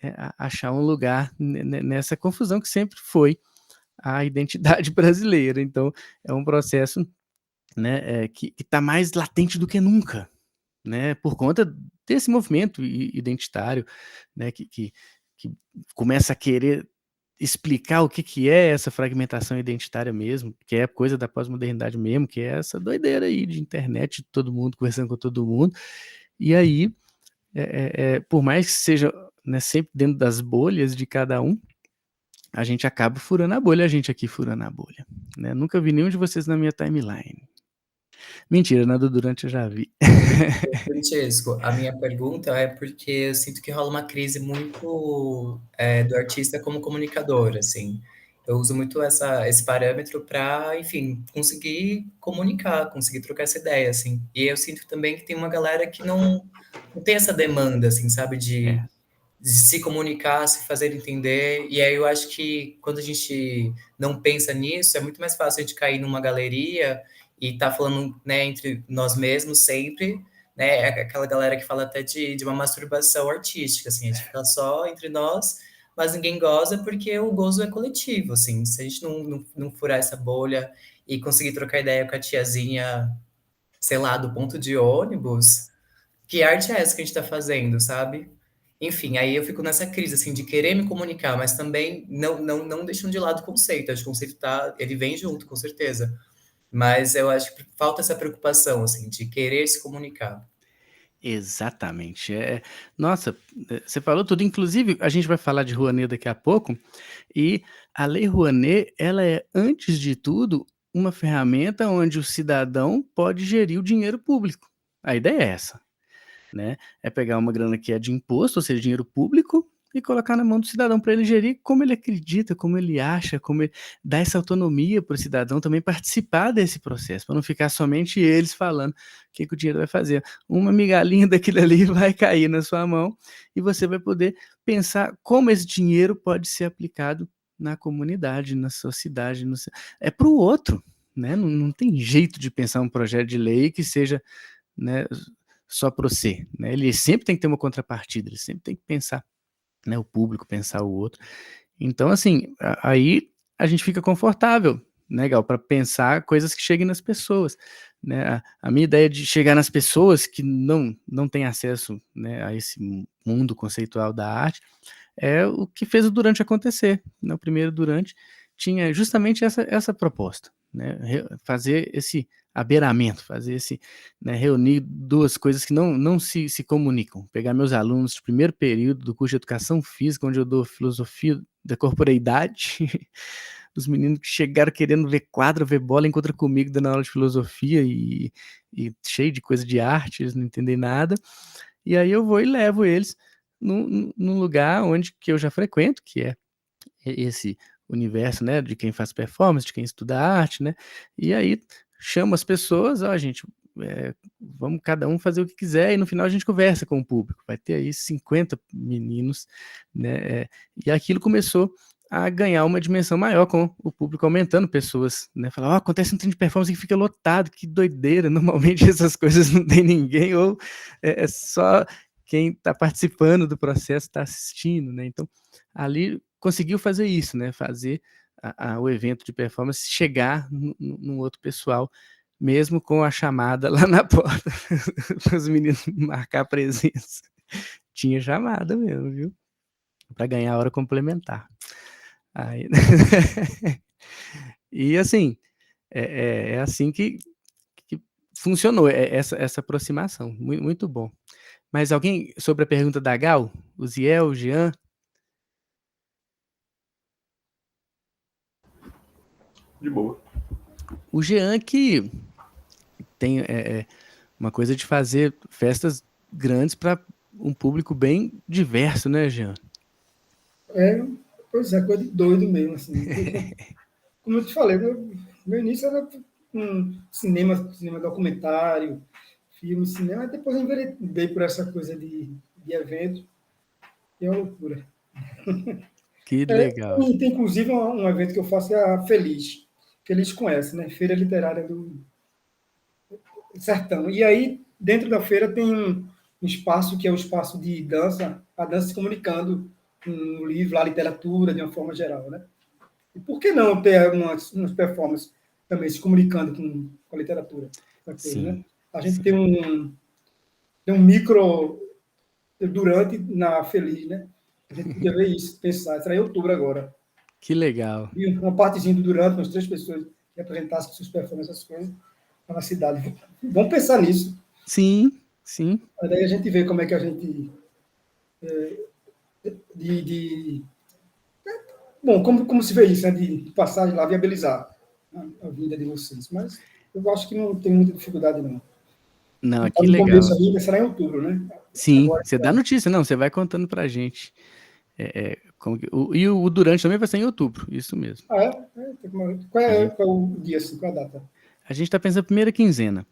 né, achar um lugar nessa confusão que sempre foi a identidade brasileira. Então, é um processo, né, que está mais latente do que nunca, né, por conta desse movimento identitário, né, que começa a querer explicar o que é essa fragmentação identitária mesmo, que é coisa da pós-modernidade mesmo, que é essa doideira aí de internet, de todo mundo conversando com todo mundo, e aí, por mais que seja, né, sempre dentro das bolhas de cada um, a gente acaba furando a bolha, a gente aqui furando a bolha, né? Nunca vi nenhum de vocês na minha timeline. Mentira, nada durante eu já vi. Francesco, a minha pergunta é porque eu sinto que rola uma crise muito do artista como comunicador, assim. Eu uso muito esse parâmetro para, enfim, conseguir comunicar, conseguir trocar essa ideia, assim. E eu sinto também que tem uma galera que não tem essa demanda, assim, sabe, de se comunicar, se fazer entender. E aí eu acho que quando a gente não pensa nisso, é muito mais fácil a gente cair numa galeria e tá falando, né, entre nós mesmos sempre, né? É aquela galera que fala até de uma masturbação artística, assim, a gente fica só entre nós, mas ninguém goza porque o gozo é coletivo, assim. Se a gente não furar essa bolha e conseguir trocar ideia com a tiazinha, sei lá, do ponto de ônibus, que arte é essa que a gente está fazendo, sabe? Enfim, aí eu fico nessa crise, assim, de querer me comunicar, mas também não deixando de lado o conceito. Acho que o conceito ele vem junto, com certeza. Mas eu acho que falta essa preocupação, assim, de querer se comunicar. Exatamente. Nossa, você falou tudo. Inclusive, a gente vai falar de Rouanet daqui a pouco, e a Lei Rouanet, ela é, antes de tudo, uma ferramenta onde o cidadão pode gerir o dinheiro público. A ideia é essa, né? É pegar uma grana que é de imposto, ou seja, dinheiro público, e colocar na mão do cidadão para ele gerir como ele acredita, como ele acha, dar essa autonomia para o cidadão também participar desse processo, para não ficar somente eles falando o que o dinheiro vai fazer. Uma migalhinha daquilo ali vai cair na sua mão e você vai poder pensar como esse dinheiro pode ser aplicado na comunidade, na sua cidade. É para o outro, né? Não tem jeito de pensar um projeto de lei que seja, né, só para você, né? Ele sempre tem que ter uma contrapartida, ele sempre tem que pensar, né, o público, pensar o outro. Então, assim, aí a gente fica confortável, né, Gal, para pensar coisas que cheguem nas pessoas, né? A minha ideia de chegar nas pessoas que não têm acesso, né, a esse mundo conceitual da arte é o que fez o Durante acontecer, né? O primeiro Durante tinha justamente essa proposta, né? Fazer esse abeiramento, fazer esse, né, reunir duas coisas que não se comunicam. Pegar meus alunos de primeiro período do curso de Educação Física, onde eu dou filosofia da corporeidade, os meninos que chegaram querendo ver quadro, ver bola, encontra comigo dando aula de filosofia e cheio de coisa de arte, eles não entendem nada. E aí eu vou e levo eles num lugar onde que eu já frequento, que é esse universo, né, de quem faz performance, de quem estuda arte, né, e aí chamo as pessoas, ó, gente, vamos cada um fazer o que quiser, e no final a gente conversa com o público, vai ter aí 50 meninos, né, e aquilo começou a ganhar uma dimensão maior, com o público aumentando, pessoas, né, falar, ó, acontece um treino de performance que fica lotado, que doideira, normalmente essas coisas não tem ninguém, ou é só quem está participando do processo está assistindo, né, então ali conseguiu fazer isso, né? Fazer o evento de performance chegar num outro pessoal, mesmo com a chamada lá na porta, para os meninos marcar presença. Tinha chamada mesmo, viu? Para ganhar a hora complementar. Aí... E assim, é assim que funcionou essa aproximação. Muito, muito bom. Mas alguém, sobre a pergunta da Gal, o Ziel, o Jean? De boa. O Jean que tem uma coisa de fazer festas grandes para um público bem diverso, né, Jean? Pois é, coisa de doido mesmo, assim. Como eu te falei, meu início era cinema documentário, filme, cinema, e depois eu enveredei por essa coisa de evento, e é uma loucura. Que legal. Tem inclusive um evento que eu faço, é a Feliz. Feliz conhece, né? Feira Literária do Sertão. E aí, dentro da feira, tem um espaço que é o espaço de dança, a dança se comunicando com o livro, a literatura, de uma forma geral, né? E por que não ter umas performances também se comunicando com a literatura? Coisa, né? A gente tem um micro Durante na Feliz, né? A gente podia ver isso, pensar. Será em outubro agora. Que legal. E uma partezinha do Durante, umas 3 pessoas que apresentassem suas performances, essas coisas, na cidade. Vamos pensar nisso. Sim, sim. Daí a gente vê como é que a gente... Bom, como se vê isso, né? De passar de lá, viabilizar a vida de vocês. Mas eu acho que não tem muita dificuldade, não. Não, Tá que no legal. começo ainda, será em outubro, né? Sim, Agora, você dá notícia, não, você vai contando pra gente. E o Durante também vai ser em outubro, isso mesmo. Qual é o dia, assim, qual é a data? A gente está pensando primeira quinzena.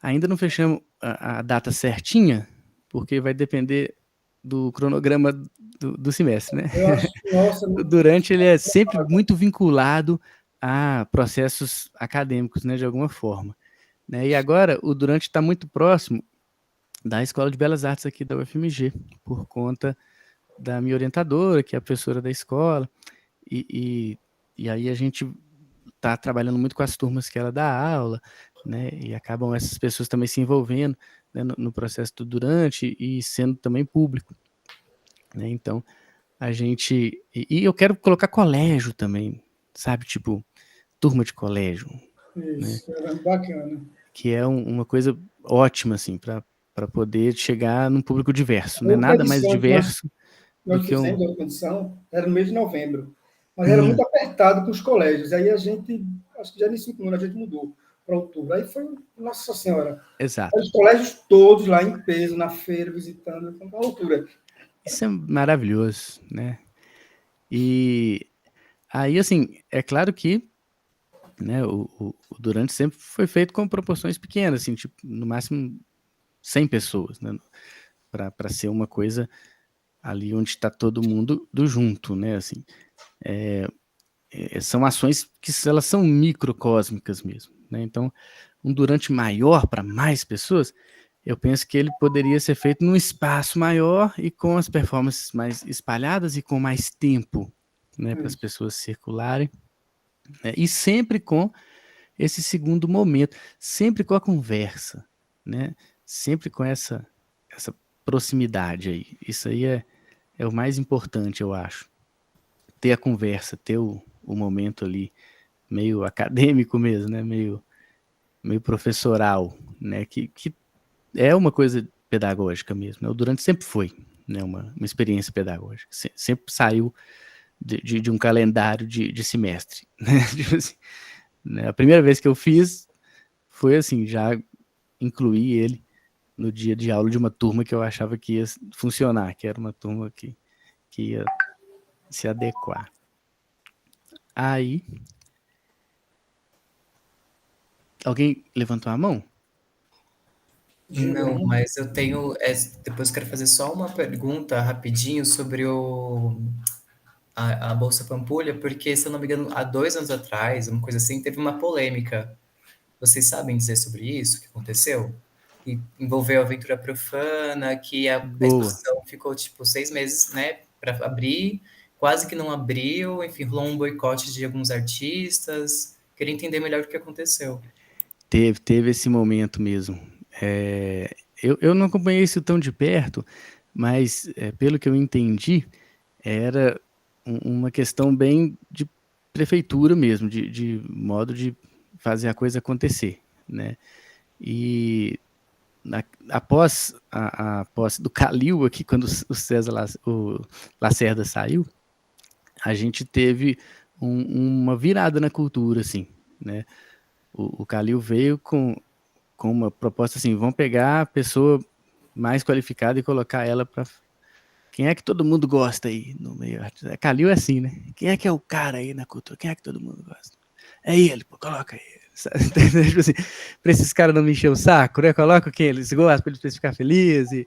Ainda não fechamos a data certinha, porque vai depender do cronograma do semestre, né? Eu acho, nossa... O Durante, ele é sempre muito vinculado a processos acadêmicos, né, de alguma forma. Né? E agora, o Durante está muito próximo da Escola de Belas Artes aqui da UFMG, por conta da minha orientadora, que é a professora da escola, e aí a gente está trabalhando muito com as turmas que ela dá aula, né, e acabam essas pessoas também se envolvendo, né, no processo do Durante e sendo também público, né, então a gente, e eu quero colocar colégio também, sabe, tipo, turma de colégio, Isso, né, bacana. que é uma coisa ótima, assim, para para poder chegar num público diverso, né? A Nada mais edição que diverso do nós que fizemos, a outra edição, era no mês de novembro. Mas era muito apertado com os colégios. Aí a gente, acho que já nesse segundo ano, a gente mudou para outubro. Aí foi, nossa senhora, Exato. os colégios todos lá em peso, na feira, visitando, foi uma loucura. Isso é maravilhoso, né? E aí, assim, é claro que, né, o Durante sempre foi feito com proporções pequenas, assim, tipo, no máximo 100 pessoas, né? Para ser uma coisa ali onde está todo mundo junto, né? Assim, são ações que elas são microcósmicas mesmo, né? Então, um Durante maior para mais pessoas, eu penso que ele poderia ser feito num espaço maior e com as performances mais espalhadas e com mais tempo, né, para as pessoas circularem, né? E sempre com esse segundo momento, sempre com a conversa, né? Sempre com essa proximidade aí. Isso aí é o mais importante, eu acho. Ter a conversa, ter o momento ali meio acadêmico mesmo, né? Meio professoral, né? Que é uma coisa pedagógica mesmo, né? O Durante sempre foi, né? Uma experiência pedagógica. Sempre saiu de um calendário de semestre, né? Tipo assim, né? A primeira vez que eu fiz foi assim, já incluí ele no dia de aula de uma turma que eu achava que ia funcionar, que era uma turma que ia se adequar. Aí, alguém levantou a mão? Não, mas eu tenho. Depois quero fazer só uma pergunta rapidinho sobre a Bolsa Pampulha, porque, se eu não me engano, há 2 anos atrás, uma coisa assim, teve uma polêmica. Vocês sabem dizer sobre isso, o que aconteceu? Que envolveu a aventura profana, que a Boa. exposição ficou, tipo, 6 meses, né, para abrir, quase que não abriu, enfim, rolou um boicote de alguns artistas. Queria entender melhor o que aconteceu. Teve esse momento mesmo. Eu não acompanhei isso tão de perto, mas pelo que eu entendi, era uma questão bem de prefeitura mesmo, de modo de fazer a coisa acontecer, né? E após a posse do Calil aqui, quando o Lacerda saiu, a gente teve uma virada na cultura, assim, né? O Calil veio com uma proposta assim, vamos pegar a pessoa mais qualificada e colocar ela para... Quem é que todo mundo gosta aí no meio? Calil é assim, né? Quem é que é o cara aí na cultura? Quem é que todo mundo gosta? É ele, pô, coloca ele. Tipo assim, pra esses caras não me encher o saco, né? Coloca quem eles gostam, pra eles ficarem felizes.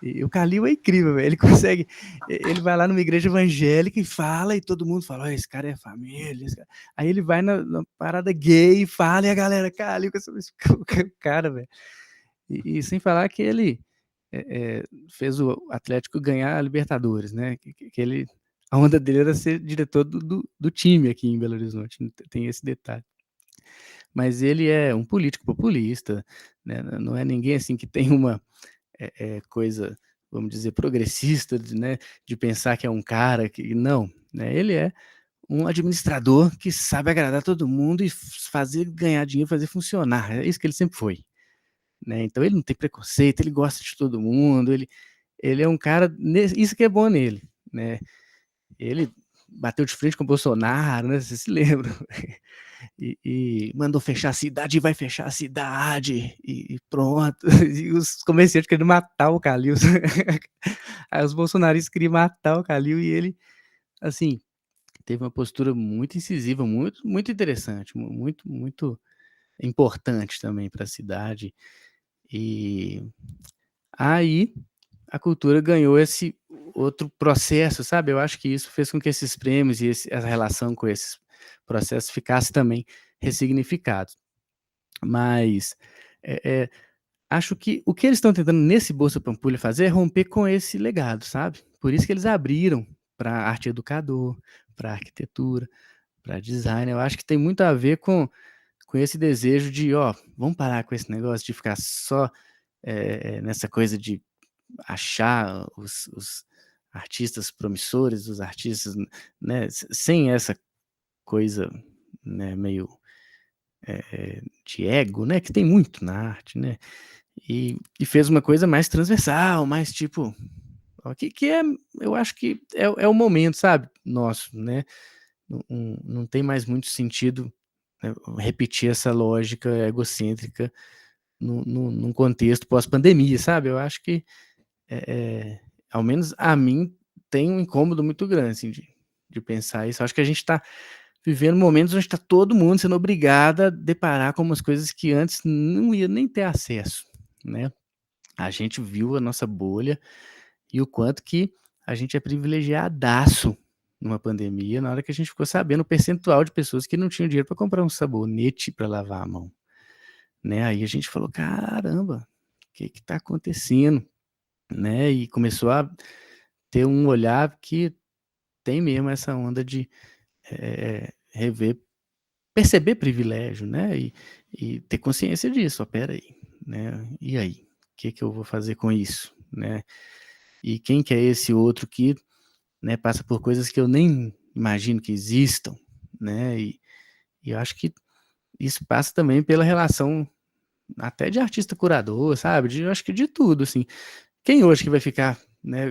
E o Calil é incrível, velho. Ele consegue. Ele vai lá numa igreja evangélica e fala, e todo mundo fala: oh, esse cara é família. Cara. Aí ele vai na parada gay e fala, e a galera, Calil, o cara, velho. E sem falar que ele fez o Atlético ganhar a Libertadores, né? A onda dele era ser diretor do time aqui em Belo Horizonte. Tem esse detalhe. Mas ele é um político populista, né? Não é ninguém assim que tem uma coisa, vamos dizer, progressista, né? De pensar que é um cara que... Não, né? Ele é um administrador que sabe agradar todo mundo e fazer ganhar dinheiro, fazer funcionar. É isso que ele sempre foi. Né? Então ele não tem preconceito, ele gosta de todo mundo, ele é um cara... Isso que é bom nele, né? Ele bateu de frente com o Bolsonaro, né? Vocês se lembram? E mandou fechar a cidade, e vai fechar a cidade, e pronto. E os comerciantes querendo matar o Calil. Aí os bolsonaristas queriam matar o Calil e ele, assim, teve uma postura muito incisiva, muito, muito interessante, muito, muito importante também para a cidade. E aí a cultura ganhou esse outro processo, sabe? Eu acho que isso fez com que esses prêmios e essa relação com esses processos ficasse também ressignificados. Mas acho que o que eles estão tentando nesse Bolsa Pampulha fazer é romper com esse legado, sabe? Por isso que eles abriram para arte educador, para arquitetura, para design. Eu acho que tem muito a ver com esse desejo de, ó, vamos parar com esse negócio de ficar só nessa coisa de achar os artistas promissores, os artistas, né, sem essa coisa, né, meio de ego, né, que tem muito na arte, né, e fez uma coisa mais transversal, mais tipo, que eu acho que é o momento, sabe, nosso, né? Não tem mais muito sentido, né, repetir essa lógica egocêntrica num contexto pós-pandemia, sabe? Eu acho que, ao menos a mim, tem um incômodo muito grande, assim, de pensar isso. Eu acho que a gente está vivendo momentos onde está todo mundo sendo obrigado a deparar com umas coisas que antes não ia nem ter acesso, né? A gente viu a nossa bolha e o quanto que a gente é privilegiadaço numa pandemia, na hora que a gente ficou sabendo o percentual de pessoas que não tinham dinheiro para comprar um sabonete para lavar a mão, né? Aí a gente falou, caramba, o que está acontecendo, né? E começou a ter um olhar que tem mesmo essa onda de rever, perceber privilégio, né? E ter consciência disso, ó, pera aí, né? E aí, o que eu vou fazer com isso, né? E quem que é esse outro que, né, passa por coisas que eu nem imagino que existam, né? E eu acho que isso passa também pela relação até de artista curador, sabe? Eu acho que de tudo, assim. Quem hoje que vai ficar, né,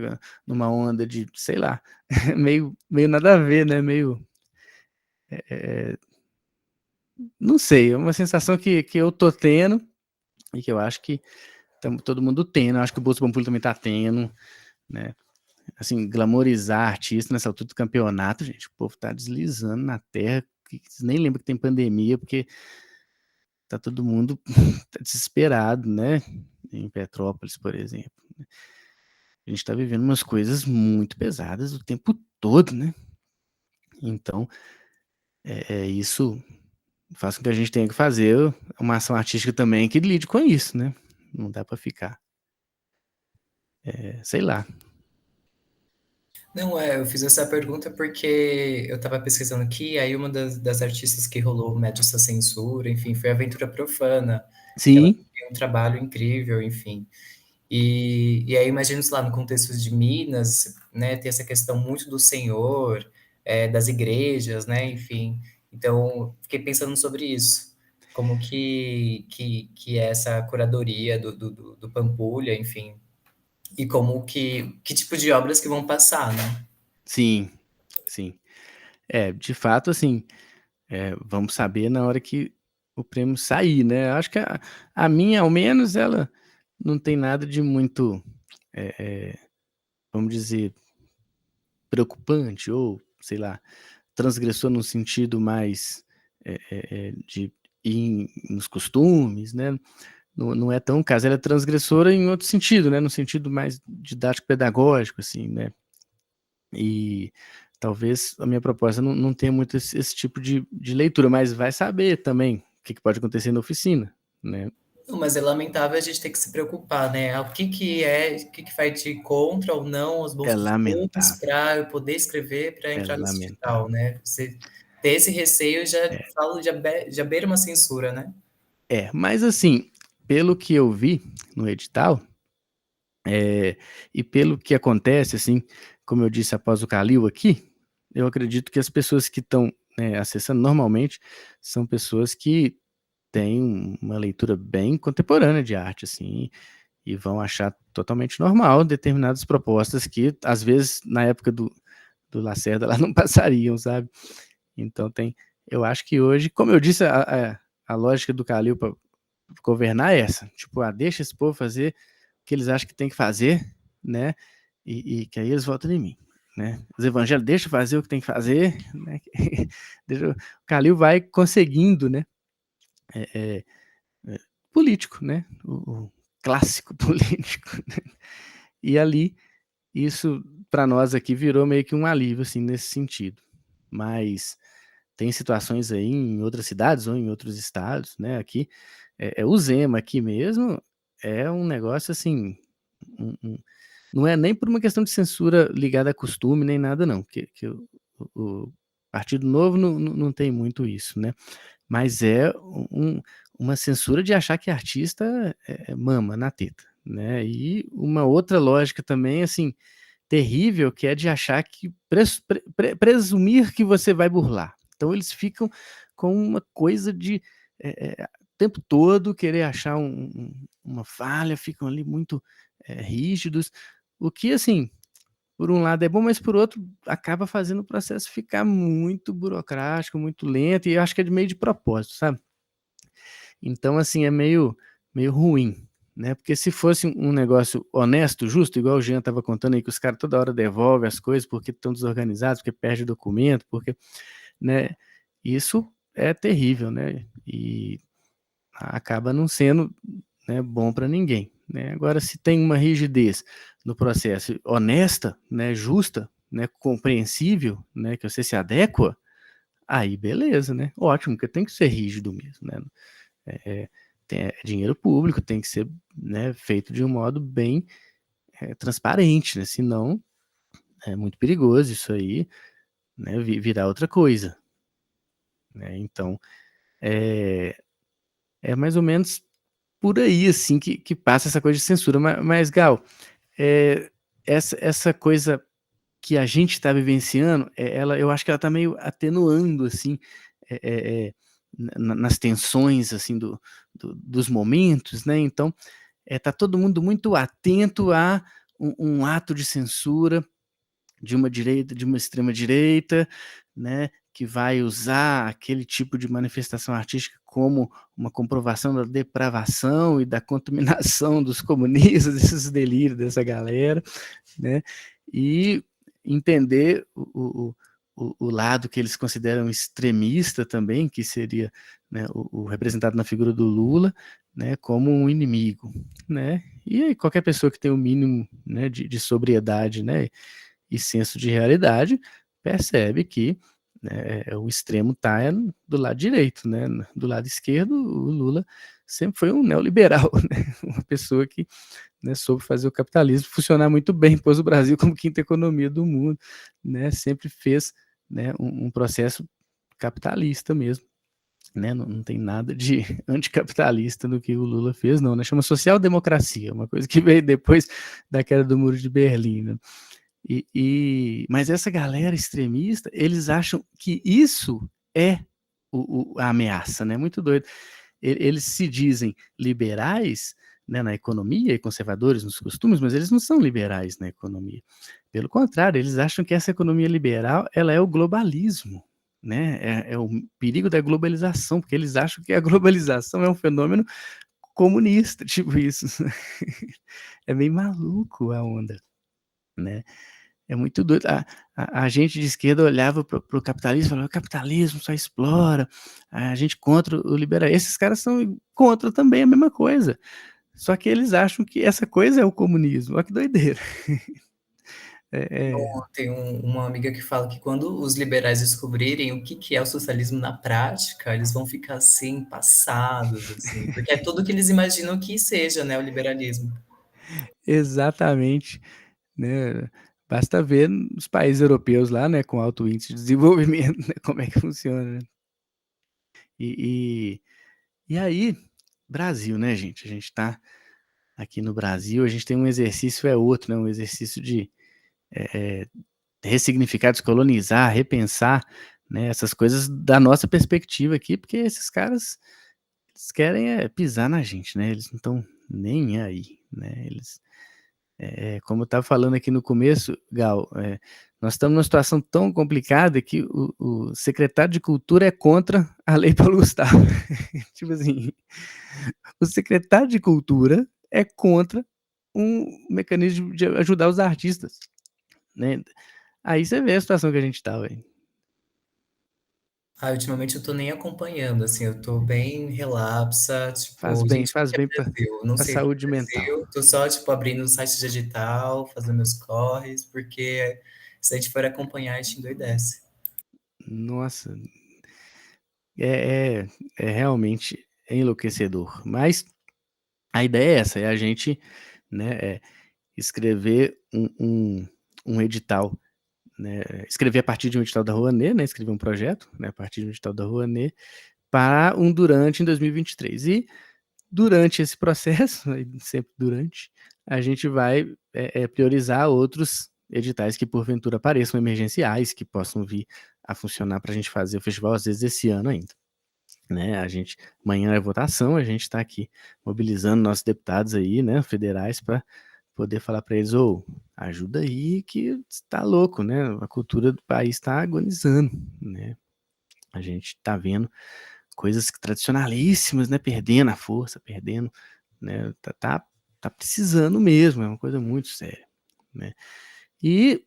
numa onda de, sei lá, meio nada a ver, né? Meio, não sei, é uma sensação que eu tô tendo e que eu acho que todo mundo tendo. Eu acho que o Bolsa Pampulha também tá tendo, né? Assim, glamorizar artista nessa altura do campeonato, gente, o povo tá deslizando na terra, que nem lembra que tem pandemia, porque tá todo mundo tá desesperado, né? Em Petrópolis, por exemplo. A gente tá vivendo umas coisas muito pesadas o tempo todo, né? Então, isso faz com que a gente tenha que fazer uma ação artística também que lide com isso, né? Não dá pra ficar, sei lá. Não, eu fiz essa pergunta porque eu estava pesquisando aqui, aí uma das artistas que rolou mede essa censura, enfim, foi a Aventura Profana, que ela Sim, tem um trabalho incrível, enfim. E aí, imagino, sei lá, no contexto de Minas, né, tem essa questão muito do Senhor, das igrejas, né, enfim. Então, fiquei pensando sobre isso, como que é essa curadoria do Pampulha, enfim, e como que tipo de obras que vão passar, né? sim, sim. De fato, assim, vamos saber na hora que o prêmio sair, né? Acho que a minha, ao menos, ela não tem nada de muito, vamos dizer, preocupante ou, sei lá, transgressor no sentido mais de ir nos costumes, né? Não é tão caso, ela é transgressora em outro sentido, né? No sentido mais didático-pedagógico, assim, né? E talvez a minha proposta não tenha muito esse tipo de leitura, mas vai saber também o que pode acontecer na oficina, né? Não, mas é lamentável a gente ter que se preocupar, né? O que vai de contra ou não os bons É costumes lamentável, para eu poder escrever para é entrar nesse edital, lamentável. né? Você ter esse receio já É, falo, já beira uma censura, né? mas assim, pelo que eu vi no edital, e pelo que acontece, assim, como eu disse após o Calil aqui, eu acredito que as pessoas que estão, né, acessando normalmente são pessoas que têm uma leitura bem contemporânea de arte, assim, e vão achar totalmente normal determinadas propostas que, às vezes, na época do Lacerda, lá não passariam, sabe? Então eu acho que hoje, como eu disse, a lógica do Calil para governar é essa, tipo, deixa esse povo fazer o que eles acham que tem que fazer, né? E que aí eles votam em mim, né? Os evangélicos deixam fazer o que tem que fazer, né? O Calil vai conseguindo, né? É, político, né? O clássico político, né? E ali, isso para nós aqui virou meio que um alívio, assim, nesse sentido. Mas tem situações aí em outras cidades ou em outros estados, né? Aqui, o Zema aqui mesmo é um negócio assim, não é nem por uma questão de censura ligada a costume nem nada, não, que o Partido Novo não tem muito isso, né? Mas é uma censura de achar que artista mama na teta, né? E uma outra lógica também, assim, terrível, que é de achar que presumir que você vai burlar. Então eles ficam com uma coisa de tempo todo querer achar uma falha, ficam ali muito rígidos, o que, assim, por um lado é bom, mas por outro acaba fazendo o processo ficar muito burocrático, muito lento, e eu acho que é meio de propósito, sabe? Então, assim, é meio ruim, né? Porque se fosse um negócio honesto, justo, igual o Jean estava contando aí, que os caras toda hora devolvem as coisas porque estão desorganizados, porque perde documento, porque, né? Isso é terrível, né? E acaba não sendo, né, bom para ninguém, né? Agora, se tem uma rigidez no processo honesta, né, justa, né, compreensível, né, que você se adequa, aí beleza, né? Ótimo, porque tem que ser rígido mesmo, né? É dinheiro público, tem que ser, né, feito de um modo bem transparente, né? Senão é muito perigoso isso aí, né, virar outra coisa, né? Então, é mais ou menos por aí, assim, que passa essa coisa de censura. Mas Gal, essa coisa que a gente está vivenciando, eu acho que ela está meio atenuando, assim, nas tensões, assim, dos momentos, né? Então, tá todo mundo muito atento a um ato de censura de uma direita, de uma extrema direita, né, que vai usar aquele tipo de manifestação artística como uma comprovação da depravação e da contaminação dos comunistas, esses delírios dessa galera, né, e entender o lado que eles consideram extremista também, que seria, né, o representado na figura do Lula, né, como um inimigo, né, e aí qualquer pessoa que tem o mínimo, né, de sobriedade, né, e senso de realidade, percebe que, né, o extremo está do lado direito, né? Do lado esquerdo, o Lula sempre foi um neoliberal, né? Uma pessoa que, né, soube fazer o capitalismo funcionar muito bem, pôs o Brasil como quinta economia do mundo, né? Sempre fez, né, um processo capitalista mesmo. Né, não tem nada de anticapitalista no que o Lula fez, não, né? Chama social-democracia, uma coisa que veio depois da queda do Muro de Berlim, né? Mas essa galera extremista, eles acham que isso é a ameaça, né? Muito doido. Eles se dizem liberais, né, na economia e conservadores nos costumes, mas eles não são liberais na economia. Pelo contrário, eles acham que essa economia liberal, ela é o globalismo, né? É o perigo da globalização, porque eles acham que a globalização é um fenômeno comunista, tipo isso. É meio maluco a onda, né? É muito doido. A gente de esquerda olhava para o capitalismo e falava: o capitalismo só explora, a gente contra o liberalismo. Esses caras são contra também a mesma coisa. Só que eles acham que essa coisa é o comunismo. Olha que doideira. Tem uma amiga que fala que quando os liberais descobrirem o que é o socialismo na prática, eles vão ficar assim, passados, assim, porque é tudo que eles imaginam que seja, né, o liberalismo. Exatamente, né? Basta ver os países europeus lá, né, com alto índice de desenvolvimento, né, como é que funciona, né? E aí, Brasil, né, gente? A gente está aqui no Brasil, a gente tem um exercício, outro, né? Um exercício de ressignificar, descolonizar, repensar, né, essas coisas da nossa perspectiva aqui, porque esses caras, eles querem pisar na gente, né? Eles não estão nem aí, né? Eles, como eu estava falando aqui no começo, Gal, nós estamos numa situação tão complicada que o secretário de Cultura é contra a Lei Paulo Gustavo. Tipo assim, o secretário de Cultura é contra um mecanismo de ajudar os artistas, né? Aí você vê a situação que a gente tá, velho. Ultimamente eu tô nem acompanhando, assim, eu tô bem relapsa, tipo, gente, o Faz que é bem Brasil? Não pra sei o que é saúde mental. Brasil, tô só, tipo, abrindo o site digital, fazendo meus corres, porque se a gente for acompanhar, a gente endoidece. Nossa, é, realmente enlouquecedor. Mas a ideia é essa, é a gente, né, escrever um edital, né, escrever a partir de um edital da Rouanet, né, escrever um projeto, né, a partir de um edital da Rouanet, para um durante em 2023. E durante esse processo, sempre durante, a gente vai priorizar outros editais que porventura pareçam emergenciais, que possam vir a funcionar para a gente fazer o festival, às vezes esse ano ainda. né? Amanhã é votação, a gente está aqui mobilizando nossos deputados aí, né, federais, para poder falar para eles, ajuda aí que está louco, né? A cultura do país está agonizando, né? A gente está vendo coisas tradicionalíssimas, né, perdendo a força, perdendo, né? Tá precisando mesmo, é uma coisa muito séria, né? E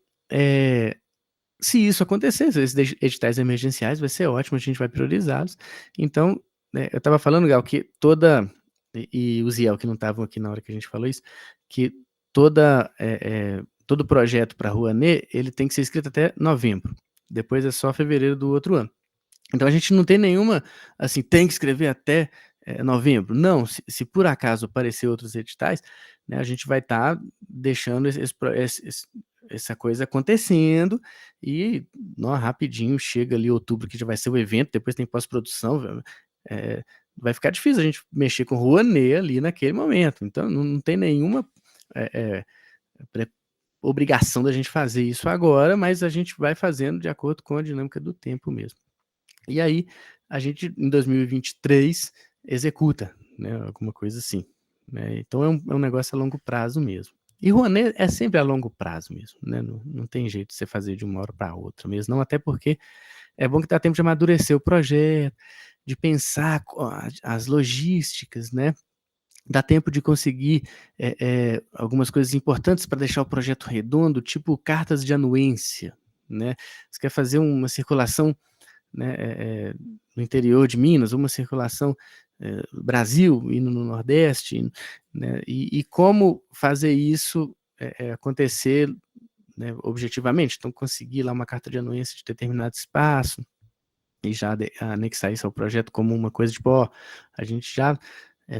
se isso acontecer, esses editais emergenciais, vai ser ótimo, a gente vai priorizá-los. Então, eu estava falando, Gal, que e o Ziel, que não estavam aqui na hora que a gente falou isso, que todo projeto para a Rouanet, ele tem que ser escrito até novembro. Depois é só fevereiro do outro ano. Então a gente não tem nenhuma, assim, tem que escrever até novembro. Não, se por acaso aparecer outros editais, né, a gente vai estar deixando essa coisa acontecendo e rapidinho chega ali outubro, que já vai ser o evento, depois tem pós-produção, vai ficar difícil a gente mexer com Rouanet ali naquele momento. Então não tem nenhuma obrigação da gente fazer isso agora, mas a gente vai fazendo de acordo com a dinâmica do tempo mesmo. E aí, a gente, em 2023, executa, né, alguma coisa assim, né? Então, é um negócio a longo prazo mesmo. E Rouanet é sempre a longo prazo mesmo, né? Não tem jeito de você fazer de uma hora para outra mesmo, não, até porque é bom que dá tempo de amadurecer o projeto, de pensar as logísticas, né? Dá tempo de conseguir algumas coisas importantes para deixar o projeto redondo, tipo cartas de anuência, né? Você quer fazer uma circulação, né, no interior de Minas, uma circulação Brasil, indo no Nordeste, né, e como fazer isso acontecer, né, objetivamente. Então, conseguir lá uma carta de anuência de determinado espaço e já anexar isso ao projeto como uma coisa tipo, a gente já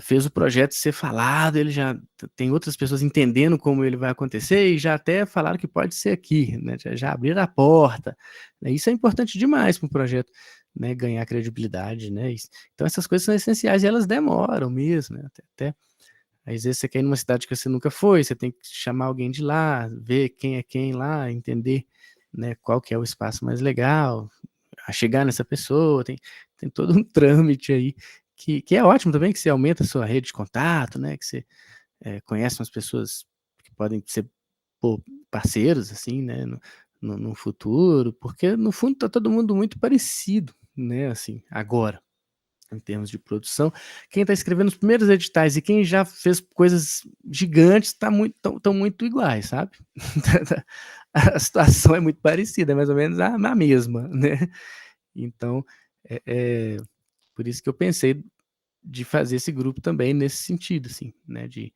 fez o projeto ser falado, ele já tem outras pessoas entendendo como ele vai acontecer e já até falaram que pode ser aqui, né? Já abriram a porta, né? Isso é importante demais para um projeto, né, ganhar credibilidade, né? Então essas coisas são essenciais e elas demoram mesmo, né? Até às vezes você quer ir numa cidade que você nunca foi, você tem que chamar alguém de lá, ver quem é quem lá, entender, né, qual que é o espaço mais legal, a chegar nessa pessoa, tem todo um trâmite aí que é ótimo também, que você aumenta a sua rede de contato, né? Que você conhece umas pessoas que podem ser parceiros, assim, né? No futuro, porque no fundo tá todo mundo muito parecido, né? Assim, agora, em termos de produção. Quem está escrevendo os primeiros editais e quem já fez coisas gigantes estão muito iguais, sabe? A situação é muito parecida, é mais ou menos a mesma, né? Então, por isso que eu pensei de fazer esse grupo também nesse sentido, assim, né, de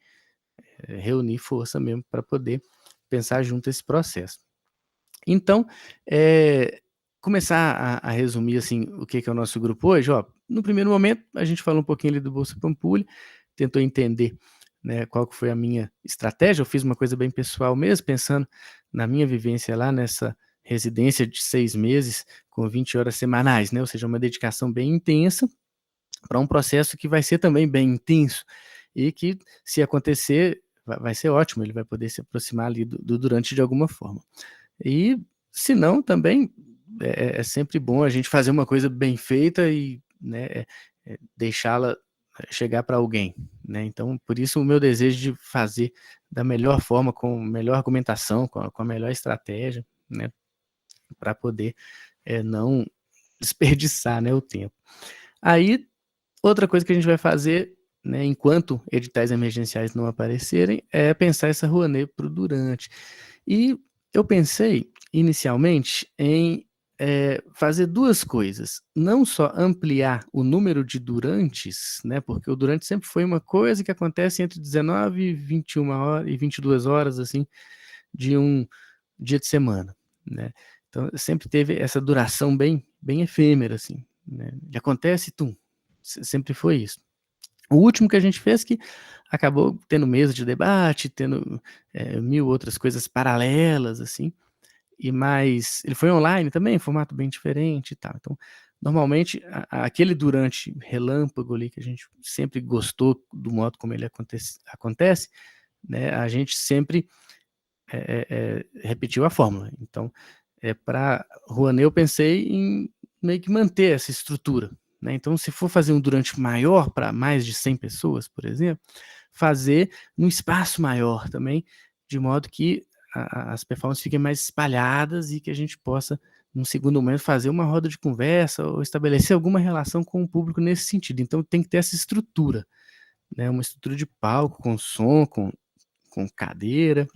reunir força mesmo para poder pensar junto esse processo. Então, começar a resumir, assim, o que é o nosso grupo hoje, no primeiro momento, a gente falou um pouquinho ali do Bolsa Pampulha, tentou entender, né, qual que foi a minha estratégia, eu fiz uma coisa bem pessoal mesmo, pensando na minha vivência lá nessa residência de 6 meses, com 20 horas semanais, né, ou seja, uma dedicação bem intensa, para um processo que vai ser também bem intenso e que, se acontecer, vai ser ótimo, ele vai poder se aproximar ali do Durante de alguma forma. E, se não, também é sempre bom a gente fazer uma coisa bem feita e, né, deixá-la chegar para alguém, né? Então, por isso o meu desejo de fazer da melhor forma, com melhor argumentação, com a melhor estratégia, né, para poder não desperdiçar, né, o tempo. Aí, outra coisa que a gente vai fazer, né, enquanto editais emergenciais não aparecerem, é pensar essa Rouanet para o Durante. E eu pensei, inicialmente, em fazer duas coisas. Não só ampliar o número de Durantes, né, porque o Durante sempre foi uma coisa que acontece entre 19 e 21 horas, e 22 horas, assim, de um dia de semana, né? Então, sempre teve essa duração bem efêmera, assim, né? E acontece, sempre foi isso. O último que a gente fez, que acabou tendo mesa de debate, tendo 1000 outras coisas paralelas, assim, ele foi online também, em formato bem diferente e tal. Então, normalmente, aquele Durante relâmpago ali, que a gente sempre gostou do modo como ele acontece, né, a gente sempre repetiu a fórmula. Então, para Rouanet, eu pensei em meio que manter essa estrutura, né? Então, se for fazer um durante maior para mais de 100 pessoas, por exemplo, fazer num espaço maior também, de modo que as performances fiquem mais espalhadas e que a gente possa, num segundo momento, fazer uma roda de conversa ou estabelecer alguma relação com o público nesse sentido. Então, tem que ter essa estrutura, né? Uma estrutura de palco, com som, com cadeira,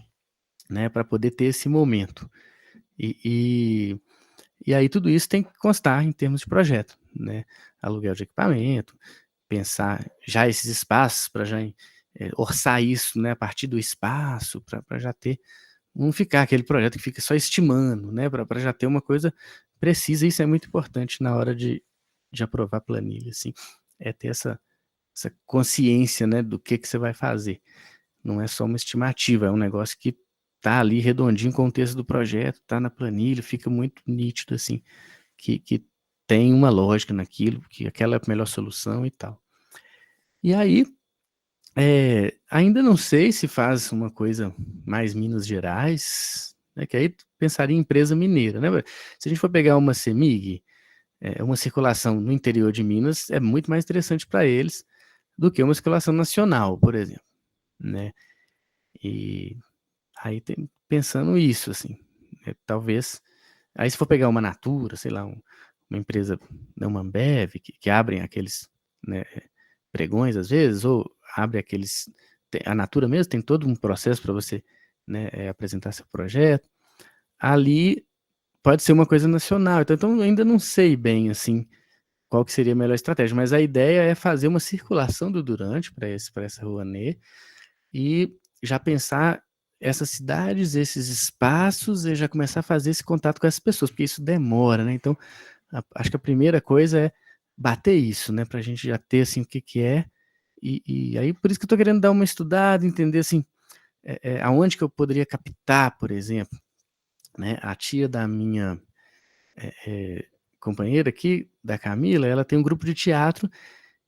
né? Para poder ter esse momento. E aí tudo isso tem que constar em termos de projeto, né? Aluguel de equipamento, pensar já esses espaços para já orçar isso, né? A partir do espaço, para já ter, não ficar aquele projeto que fica só estimando, né? Para já ter uma coisa precisa. Isso é muito importante na hora de aprovar a planilha, assim, é ter essa consciência, né? Do que você vai fazer. Não é só uma estimativa, é um negócio que tá ali redondinho com o texto do projeto, tá na planilha, fica muito nítido, assim, que tem uma lógica naquilo, que aquela é a melhor solução e tal. E aí, ainda não sei se faz uma coisa mais Minas Gerais, né, que aí pensaria em empresa mineira, né? Se a gente for pegar uma CEMIG, uma circulação no interior de Minas é muito mais interessante para eles do que uma circulação nacional, por exemplo, né? E aí pensando isso, assim, talvez, aí se for pegar uma Natura, sei lá, uma empresa, né, uma Ambev, que abrem aqueles, né, pregões às vezes, ou abre aqueles, a Natura mesmo tem todo um processo para você, né, apresentar seu projeto, ali pode ser uma coisa nacional, então eu ainda não sei bem, assim, qual que seria a melhor estratégia, mas a ideia é fazer uma circulação do Durante para essa Rouanet, e já pensar essas cidades, esses espaços, e já começar a fazer esse contato com essas pessoas, porque isso demora, né? Então, acho que a primeira coisa é bater isso, né? Para a gente já ter, assim, o que é, e aí por isso que eu estou querendo dar uma estudada, entender, assim, aonde que eu poderia captar, por exemplo, né? A tia da minha companheira aqui, da Camila, ela tem um grupo de teatro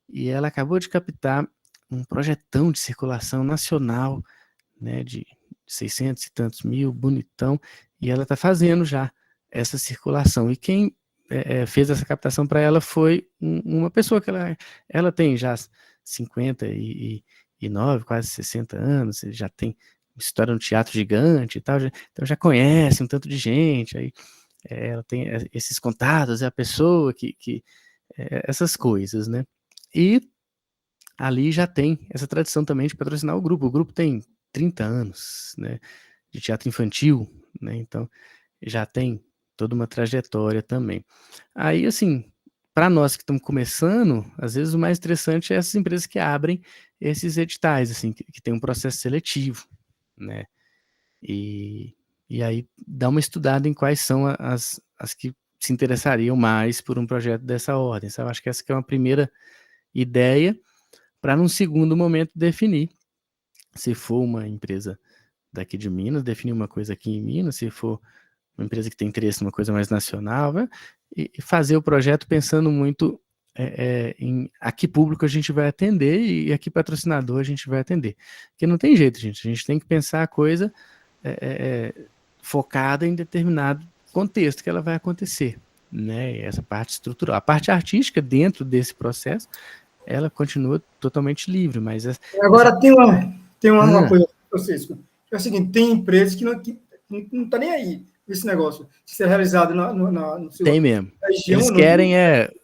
e ela acabou de captar um projetão de circulação nacional, né, de 600 e tantos mil, bonitão, e ela está fazendo já essa circulação. E quem fez essa captação para ela foi uma pessoa que ela tem já 59, quase 60 anos, já tem história no teatro gigante e tal, então já conhece um tanto de gente, aí ela tem esses contatos, é a pessoa que essas coisas, né? E ali já tem essa tradição também de patrocinar o grupo tem 30 anos, né, de teatro infantil, né, então já tem toda uma trajetória também. Aí, assim, para nós que estamos começando, às vezes o mais interessante é essas empresas que abrem esses editais, assim, que tem um processo seletivo, né, e aí dá uma estudada em quais são as que se interessariam mais por um projeto dessa ordem, sabe? Acho que essa que é uma primeira ideia, para num segundo momento definir, se for uma empresa daqui de Minas, definir uma coisa aqui em Minas, se for uma empresa que tem interesse numa coisa mais nacional, né? E fazer o projeto pensando muito em a que público a gente vai atender e a que patrocinador a gente vai atender. Porque não tem jeito, gente, a gente tem que pensar a coisa focada em determinado contexto que ela vai acontecer, né? Essa parte estrutural. A parte artística dentro desse processo, ela continua totalmente livre, mas agora tem uma coisa, Francisco, que é o seguinte, tem empresas que não tá nem aí esse negócio de ser realizado no seu tem mesmo. região. Eles querem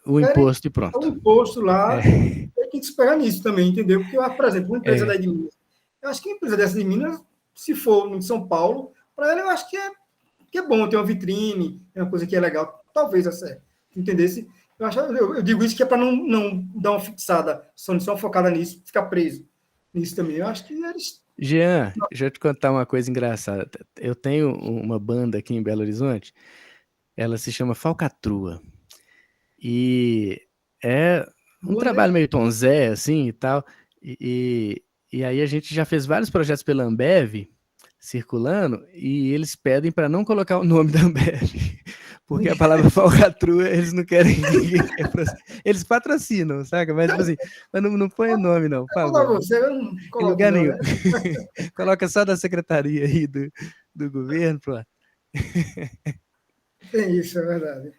o imposto e pronto. O imposto lá, tem que se pegar nisso também, entendeu? Porque, por exemplo, uma empresa daí de Minas, eu acho que a empresa dessa de Minas, se for em São Paulo, para ela eu acho que é bom ter uma vitrine, é uma coisa que é legal, talvez acerte, entendesse? Eu digo isso que é para não dar uma fixada, só focada nisso, ficar preso nisso também. Eu acho que eles... Jean, deixa eu te contar uma coisa engraçada. Eu tenho uma banda aqui em Belo Horizonte, ela se chama Falcatrua. E é um trabalho meio Tom Zé, assim, e tal. E aí a gente já fez vários projetos pela Ambev, circulando, e eles pedem para não colocar o nome da Ambev. Porque a palavra falcatrua, eles não querem ninguém. Eles patrocinam, saca? Mas, tipo assim, mas não põe o nome, não. Por favor. Você, eu não em lugar nenhum. Coloca só da secretaria aí do governo, pronto. Tem isso, é verdade.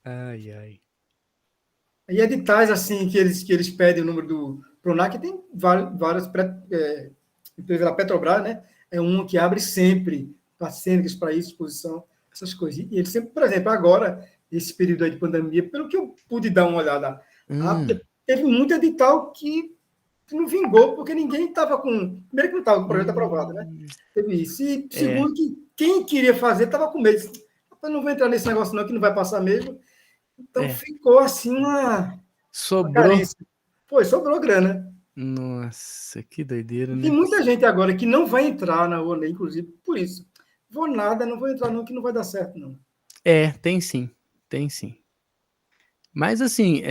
Ai, ai. E editais, assim, que eles pedem o número do Pronac, tem várias empresas da Petrobras, né? É uma que abre sempre parceiros para isso, exposição, essas coisas. E ele sempre, por exemplo, agora, esse período aí de pandemia, pelo que eu pude dar uma olhada, teve muito edital que não vingou, porque ninguém estava com... Primeiro que não estava com o projeto aprovado, né? Teve isso. E segundo que quem queria fazer estava com medo. Eu não vou entrar nesse negócio não, que não vai passar mesmo. Então ficou assim uma carência. Sobrou grana. Nossa, que doideira, né? Tem muita gente agora que não vai entrar na One, inclusive, por isso. Não vou entrar não, que não vai dar certo, não. Tem sim. Mas assim,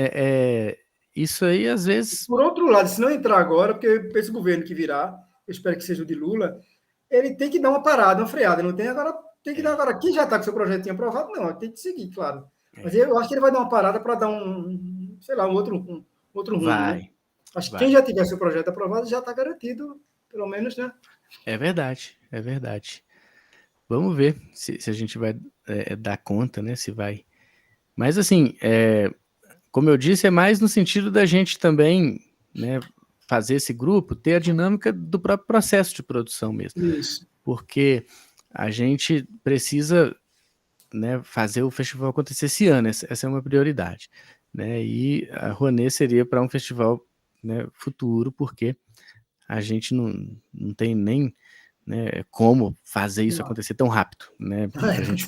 isso aí às vezes... Por outro lado, se não entrar agora, porque esse governo que virá, eu espero que seja o de Lula, ele tem que dar uma parada, uma freada. Não tem agora, tem que dar agora. Quem já está com seu projetinho aprovado, não, tem que seguir, claro. Mas eu acho que ele vai dar uma parada para dar um outro rumo, né? Acho que quem já tiver seu projeto aprovado já está garantido, pelo menos, né? É verdade. Vamos ver se a gente vai dar conta, né? Se vai. Mas assim, como eu disse, é mais no sentido da gente também, né, fazer esse grupo, ter a dinâmica do próprio processo de produção mesmo. Isso. Porque a gente precisa, né, fazer o festival acontecer esse ano, essa é uma prioridade. Né? E a Rouanet seria para um festival, né, futuro, porque a gente não tem nem, né, como fazer isso acontecer tão rápido, né? Para a gente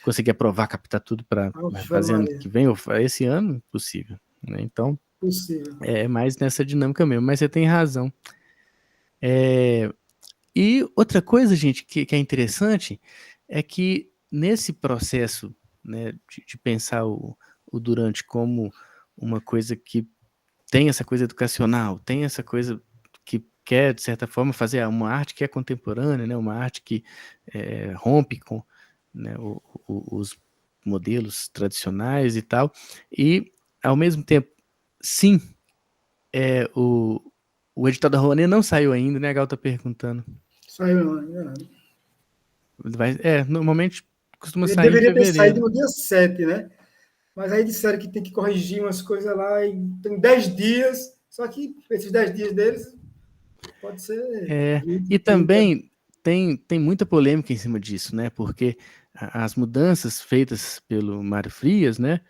conseguir aprovar, captar tudo para fazer ano que vem, ou esse ano, impossível. Né? Então, é mais nessa dinâmica mesmo, mas você tem razão. E outra coisa, gente, que é interessante, é que nesse processo, né, de pensar o Durante como uma coisa que tem essa coisa educacional, tem essa coisa que quer, de certa forma, fazer uma arte que é contemporânea, né, uma arte que rompe com, né, os modelos tradicionais e tal, e, ao mesmo tempo, sim, o edital da Rouanet não saiu ainda, né, a Gal tá perguntando. Saiu não, normalmente costuma ele sair em deveria fevereiro. ter saído no dia 7, né? Mas aí disseram que tem que corrigir umas coisas lá e tem 10 dias, só que esses 10 dias deles pode ser... E também tem muita polêmica em cima disso, né? Porque as mudanças feitas pelo Mário Frias, né?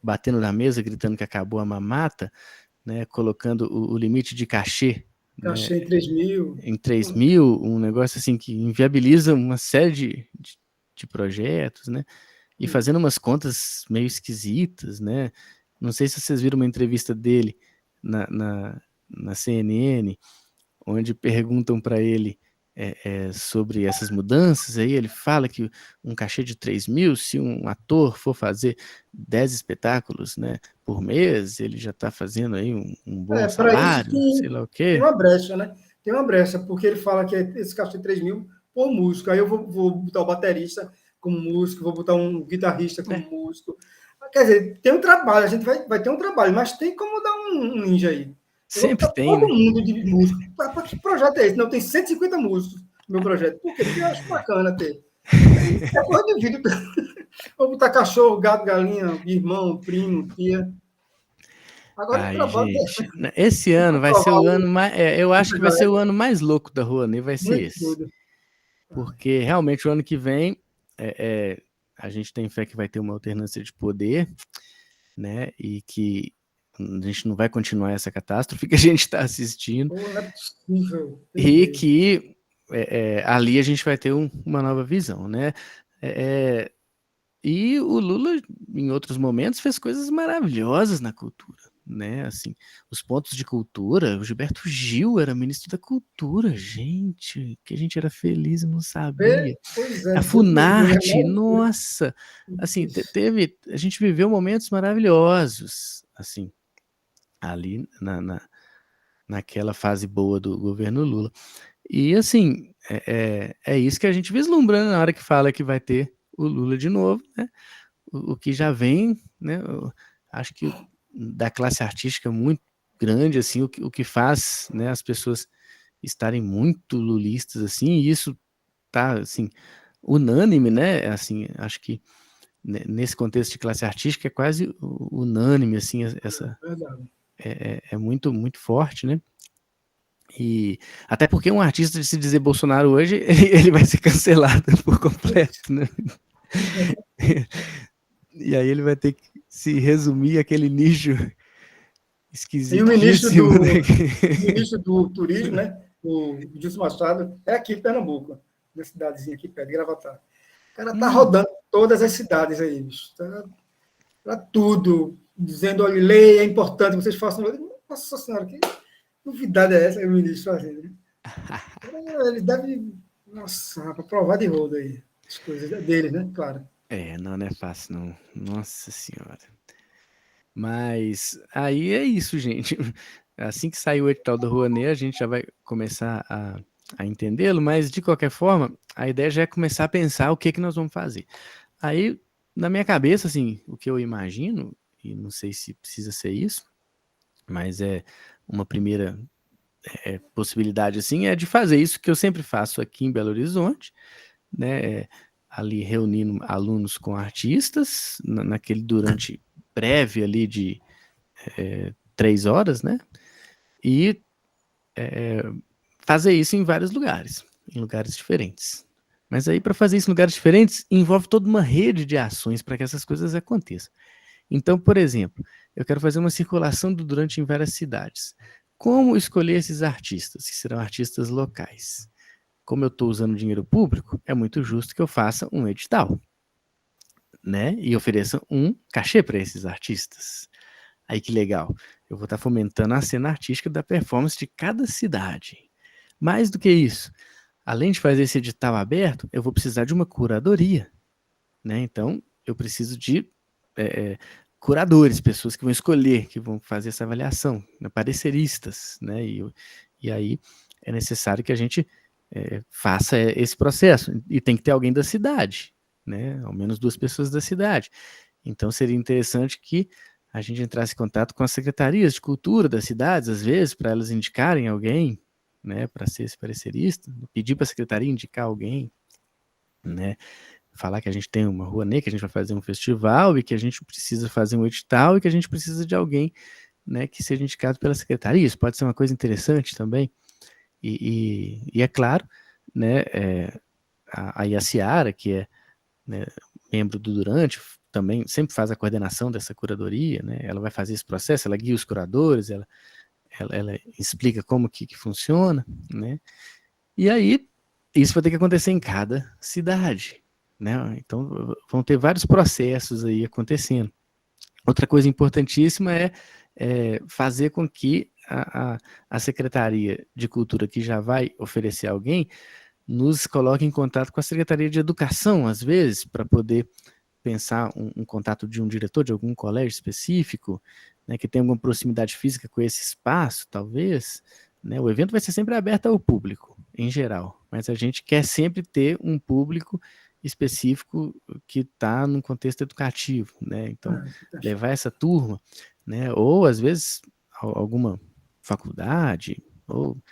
Batendo na mesa, gritando que acabou a mamata, né? Colocando o limite de cachê, Cachê em 3 mil. Em 3 mil, um negócio assim que inviabiliza uma série de projetos, né? E fazendo umas contas meio esquisitas, né? Não sei se vocês viram uma entrevista dele na CNN, onde perguntam para ele sobre essas mudanças, aí ele fala que um cachê de 3 mil, se um ator for fazer 10 espetáculos, né, por mês, ele já está fazendo aí um bom salário, sei lá o quê. Tem uma brecha, né? Tem uma brecha, porque ele fala que esse cachê de 3 mil por músico, aí eu vou botar o baterista como músico, vou botar um guitarrista como músico. Quer dizer, tem um trabalho, a gente vai ter um trabalho, mas tem como dar um ninja aí. Sempre tem, todo né? mundo de músico. Para que projeto é esse? Não, tem 150 músicos no meu projeto. Por quê? Porque eu acho bacana ter. Depois eu divido. Vou botar cachorro, gato, galinha, irmão, primo, tia. Agora Ai, trabalho. gente, esse ano vai ser o ano mais... eu acho que vai ser o ano mais louco da Rouanet, vai ser esse. Porque realmente o ano que vem a gente tem fé que vai ter uma alternância de poder, né? E que a gente não vai continuar essa catástrofe que a gente está assistindo. Não é possível. E que ali a gente vai ter uma nova visão, né? E o Lula, em outros momentos, fez coisas maravilhosas na cultura, né? Assim, os pontos de cultura, o Gilberto Gil era ministro da cultura, gente, que a gente era feliz e não sabia. A Funarte, nossa, assim, a gente viveu momentos maravilhosos, assim, ali naquela fase boa do governo Lula. E, assim, é isso que a gente vislumbra na hora que fala que vai ter o Lula de novo, né? O que já vem, né? Eu acho que da classe artística muito grande, assim, o que faz, né, as pessoas estarem muito lulistas, assim, e isso tá, assim, unânime, né? Assim, acho que nesse contexto de classe artística é quase unânime, assim, é muito, muito forte, né? E até porque um artista de se dizer Bolsonaro hoje, ele vai ser cancelado por completo, né? E aí ele vai ter que se resumir aquele nicho E o ministro esquisitíssimo, né? ministro do Turismo, né? O Gilson Machado, é aqui em Pernambuco, na cidadezinha aqui perto de Gravatar. O cara tá rodando todas as cidades aí, bicho. Tá tudo, dizendo, olha, lei é importante, vocês façam. Nossa Senhora, que novidade é essa que o ministro fazendo? Né? Ele deve, nossa, para provar de rodo aí, as coisas dele, né? Claro. Não é fácil, não. Nossa Senhora. Mas aí é isso, gente. Assim que sair o edital do Rouanet, a gente já vai começar a entendê-lo, mas de qualquer forma, a ideia já é começar a pensar o que nós vamos fazer. Aí, na minha cabeça, assim, o que eu imagino, e não sei se precisa ser isso, mas é uma primeira possibilidade, assim, é de fazer isso que eu sempre faço aqui em Belo Horizonte, né, ali reunindo alunos com artistas, naquele durante breve ali de 3 horas, né, e fazer isso em vários lugares, em lugares diferentes. Mas aí, para fazer isso em lugares diferentes, envolve toda uma rede de ações para que essas coisas aconteçam. Então, por exemplo, eu quero fazer uma circulação do Durante em várias cidades. Como escolher esses artistas, que serão artistas locais? Como eu estou usando dinheiro público, é muito justo que eu faça um edital, né? E ofereça um cachê para esses artistas. Aí que legal, eu vou estar fomentando a cena artística da performance de cada cidade. Mais do que isso, além de fazer esse edital aberto, eu vou precisar de uma curadoria, né? Então, eu preciso de curadores, pessoas que vão escolher, que vão fazer essa avaliação, né? Pareceristas, né? E aí é necessário que a gente faça esse processo. E tem que ter alguém da cidade, né? Ao menos 2 pessoas da cidade. Então, seria interessante que a gente entrasse em contato com as secretarias de cultura das cidades, às vezes, para elas indicarem alguém, né, para ser esse parecerista, pedir para a secretaria indicar alguém, né, falar que a gente tem uma Rouanet, que a gente vai fazer um festival e que a gente precisa fazer um edital e que a gente precisa de alguém, né, que seja indicado pela secretaria. Isso pode ser uma coisa interessante também. E é claro, né, a Yaciara, que é, né, membro do Durante, também sempre faz a coordenação dessa curadoria, né? Ela vai fazer esse processo, ela guia os curadores, ela explica como que funciona, né? E aí, isso vai ter que acontecer em cada cidade, né? Então, vão ter vários processos aí acontecendo. Outra coisa importantíssima é fazer com que a Secretaria de Cultura, que já vai oferecer alguém, nos coloque em contato com a Secretaria de Educação, às vezes, para poder pensar um contato de um diretor de algum colégio específico, né, que tenha alguma proximidade física com esse espaço, talvez, né? O evento vai ser sempre aberto ao público, em geral, mas a gente quer sempre ter um público específico que está num contexto educativo, né? Então, levar essa turma, né? Ou, às vezes, alguma faculdade, ou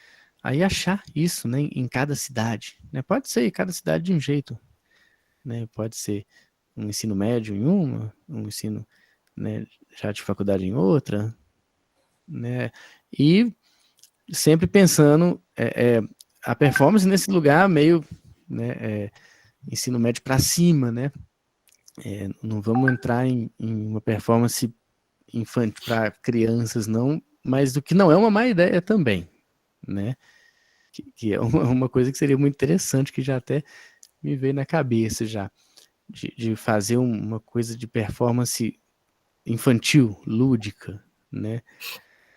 aí achar isso, né, em cada cidade, né? Pode ser em cada cidade de um jeito, né? Pode ser um ensino médio em uma, um ensino, né, já de faculdade em outra, né? E sempre pensando a performance nesse lugar meio, né, ensino médio para cima, né? Não vamos entrar em uma performance infantil para crianças, não, mas o que não é uma má ideia também, né? Que é uma coisa que seria muito interessante, que já até me veio na cabeça já, de fazer uma coisa de performance infantil, lúdica, né?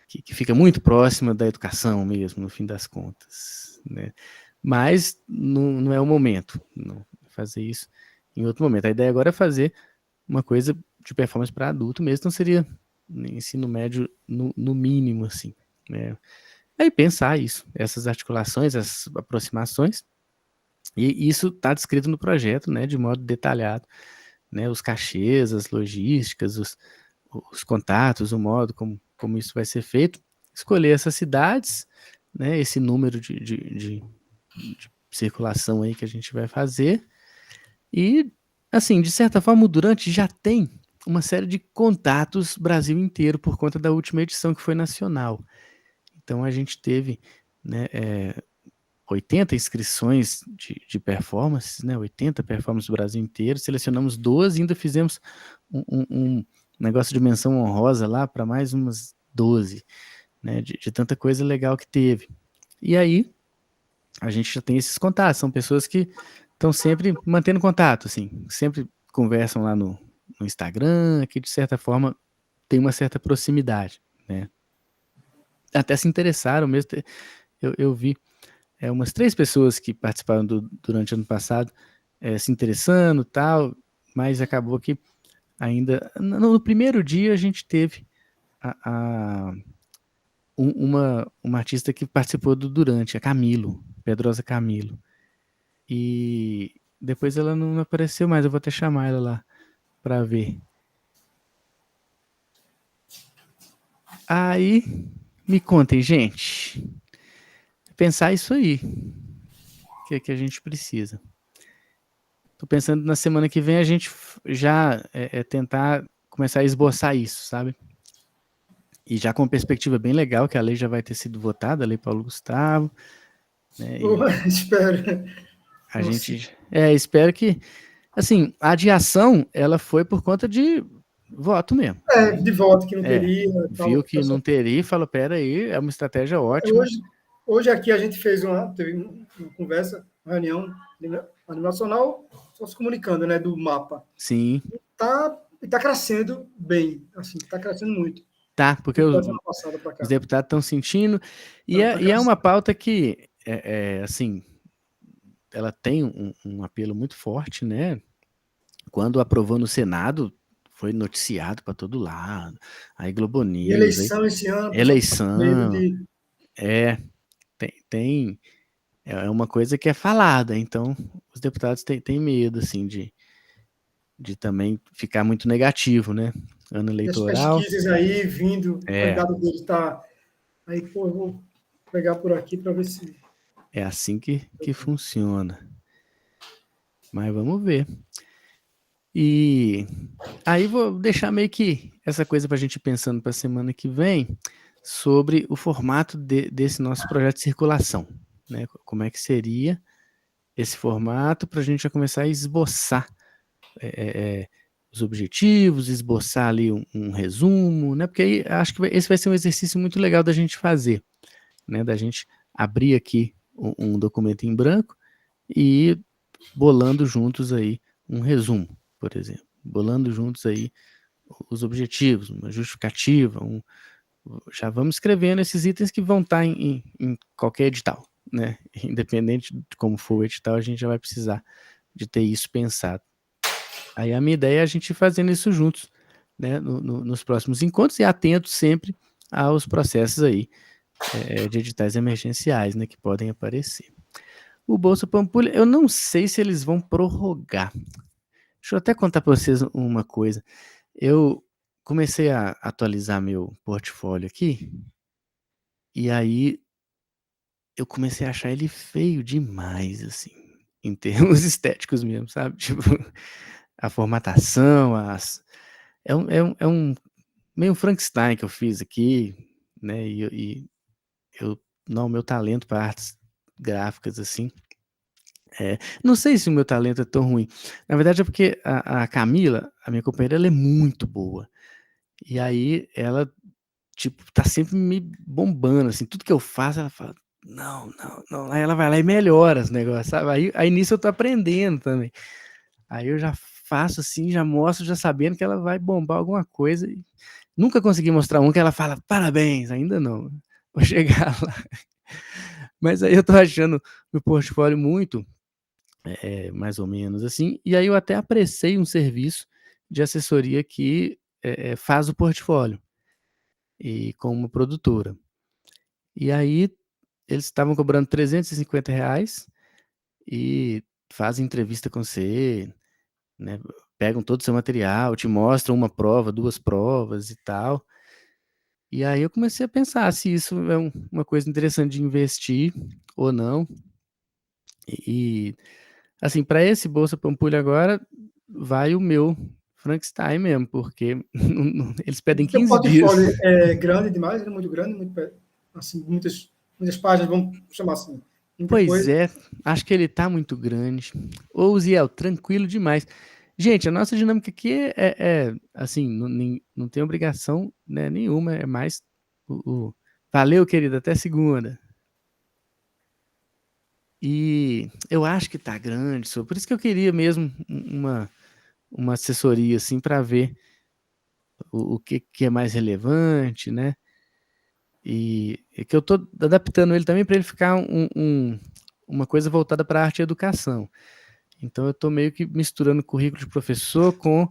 Que fica muito próxima da educação mesmo, no fim das contas, né? Mas não é o momento, não fazer isso em outro momento. A ideia agora é fazer uma coisa de performance para adulto mesmo, então seria ensino médio no mínimo, assim, né? Aí pensar isso, essas articulações, essas aproximações, e isso está descrito no projeto, né, de modo detalhado, né, os cachês, as logísticas, os contatos, o modo como isso vai ser feito, escolher essas cidades, né, esse número de circulação aí que a gente vai fazer, e assim, de certa forma, o Durante já tem uma série de contatos Brasil inteiro por conta da última edição que foi nacional. Então a gente teve, né, 80 inscrições de performances, né, 80 performances do Brasil inteiro, selecionamos 12 e ainda fizemos um negócio de menção honrosa lá para mais umas 12, né, de tanta coisa legal que teve. E aí, a gente já tem esses contatos, são pessoas que estão sempre mantendo contato, assim, sempre conversam lá no Instagram, que de certa forma tem uma certa proximidade, né. Até se interessaram mesmo, eu vi umas 3 pessoas que participaram durante o ano passado se interessando tal, mas acabou que ainda no primeiro dia a gente teve uma artista que participou do Durante, a Camilo, Pedrosa Camilo. E depois ela não apareceu mais, eu vou até chamar ela lá para ver. Aí, me contem, gente. Pensar isso aí. Que a gente precisa. Tô pensando na semana que vem a gente já tentar começar a esboçar isso, sabe? E já com uma perspectiva bem legal, que a lei já vai ter sido votada, a lei Paulo Gustavo. Né? Espero. A gente espero que, assim, a adiação, ela foi por conta de voto mesmo. De voto que não teria. Viu que não teria e falou, pera aí, é uma estratégia ótima. Hoje aqui a gente teve uma conversa, uma reunião a nível nacional, só se comunicando, né, do mapa. Sim. Tá crescendo bem, assim, tá crescendo muito. Tá, porque os deputados estão sentindo, e é uma pauta que, assim, ela tem um apelo muito forte, né? Quando aprovou no Senado, foi noticiado para todo lado, aí Globo News... E eleição esse ano... Eleição... É uma coisa que é falada, então os deputados têm medo, assim, de também ficar muito negativo, né? Ano eleitoral. As pesquisas aí vindo, o candidato dele está... Aí, pô, eu vou pegar por aqui para ver se... É assim que funciona. Mas vamos ver. E aí vou deixar meio que essa coisa para a gente ir pensando para a semana que vem sobre o formato desse nosso projeto de circulação, né? Como é que seria esse formato para a gente já começar a esboçar os objetivos, esboçar ali um resumo, né? Porque aí acho que esse vai ser um exercício muito legal da gente fazer, né? Da gente abrir aqui um documento em branco e ir bolando juntos aí um resumo, por exemplo. Bolando juntos aí os objetivos, uma justificativa, já vamos escrevendo esses itens que vão estar em qualquer edital, né? Independente de como for o edital, a gente já vai precisar de ter isso pensado. Aí a minha ideia é a gente ir fazendo isso juntos, né? Nos próximos encontros e atentos sempre aos processos aí de editais emergenciais, né? Que podem aparecer. O Bolsa Pampulha, eu não sei se eles vão prorrogar. Deixa eu até contar para vocês uma coisa. Eu comecei a atualizar meu portfólio aqui, e aí eu comecei a achar ele feio demais, assim, em termos estéticos mesmo, sabe? Tipo, a formatação, é um meio um Frankenstein que eu fiz aqui, né? E o meu talento para artes gráficas, assim, não sei se o meu talento é tão ruim. Na verdade é porque a Camila, a minha companheira, ela é muito boa. E aí ela, tipo, tá sempre me bombando, assim, tudo que eu faço ela fala: "Não, não, não", aí ela vai lá e melhora os negócios, sabe. Aí nisso eu tô aprendendo também. Aí eu já faço assim, já mostro, já sabendo que ela vai bombar alguma coisa e nunca consegui mostrar um que ela fala: "Parabéns", ainda não, vou chegar lá. Mas aí eu tô achando meu portfólio muito mais ou menos assim, e aí eu até apressei um serviço de assessoria que faz o portfólio, e com uma produtora. E aí eles estavam cobrando R$350 e fazem entrevista com você, né, pegam todo o seu material, te mostram uma prova, 2 provas e tal. E aí eu comecei a pensar se isso é uma coisa interessante de investir ou não. E assim, para esse Bolsa Pampulha agora, vai o meu Frankenstein mesmo, porque eles pedem Seu 15 dias. portfólio é grande demais, é muito grande, assim, muitas páginas, vamos chamar assim. Muita Pois coisa. é, acho que ele tá muito grande. Ô, Ziel, tranquilo demais. Gente, a nossa dinâmica aqui assim, não tem obrigação, né, nenhuma, é mais Valeu, querido, até segunda. E eu acho que tá grande, por isso que eu queria mesmo uma assessoria, assim, para ver o que é mais relevante, né? E é que eu tô adaptando ele também para ele ficar uma coisa voltada para arte e educação. Então eu tô meio que misturando o currículo de professor com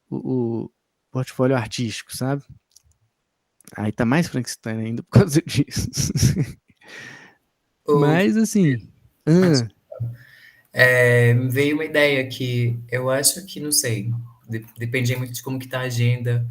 o portfólio artístico, sabe? Aí tá mais Frankenstein ainda por causa disso. O, Mas assim, me veio uma ideia que eu acho que, não sei, depende muito de como que tá a agenda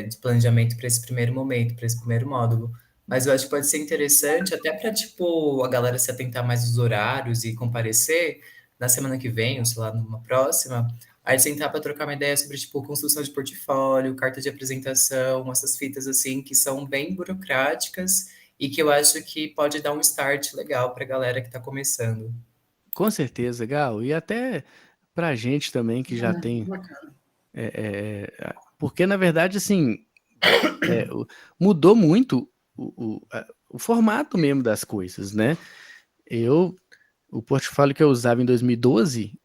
de planejamento para esse primeiro momento, para esse primeiro módulo. Mas eu acho que pode ser interessante até para, tipo, a galera se atentar mais aos horários e comparecer na semana que vem, ou sei lá, numa próxima, aí sentar para trocar uma ideia sobre, tipo, construção de portfólio, carta de apresentação, essas fitas, assim, que são bem burocráticas e que eu acho que pode dar um start legal para a galera que está começando. com certeza, Gal. E até pra gente também que já tem. Bacana. Porque, na verdade, assim, mudou muito o formato mesmo das coisas, né? O portfólio que eu usava em 2012,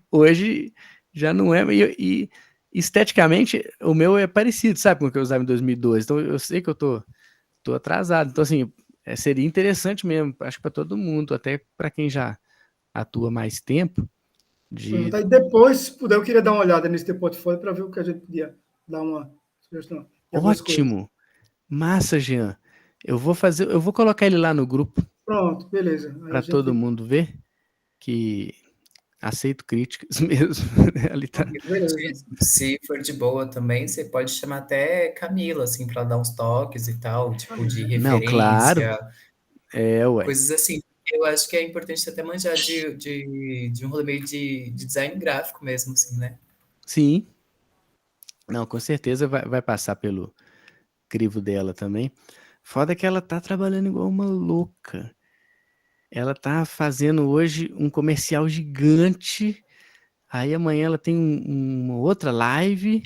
hoje já não é. E esteticamente, o meu é parecido, sabe, com o que eu usava em 2012. Então, eu sei que eu tô atrasado. Então, assim, seria interessante mesmo, acho que para todo mundo, até para quem já atua mais tempo, de. Pronto. Aí depois, se puder, eu queria dar uma olhada nesse teu portfólio para ver o que a gente podia dar uma sugestão de algumas coisas. Ótimo! Massa, Jean. Eu vou colocar ele lá no grupo Pronto, beleza. Aí a para todo gente. mundo ver que aceito críticas mesmo. Ali tá. Beleza. Se for de boa também, você pode chamar até Camila, assim, para dar uns toques e tal, tipo, de Não, claro. referência, Ué. coisas assim. Eu acho que é importante até manjar de um rolê meio de design gráfico mesmo, assim, né? Sim. Não, com certeza vai passar pelo crivo dela também. Foda que ela tá trabalhando igual uma louca. Ela tá fazendo hoje um comercial gigante. Aí amanhã ela tem uma outra live.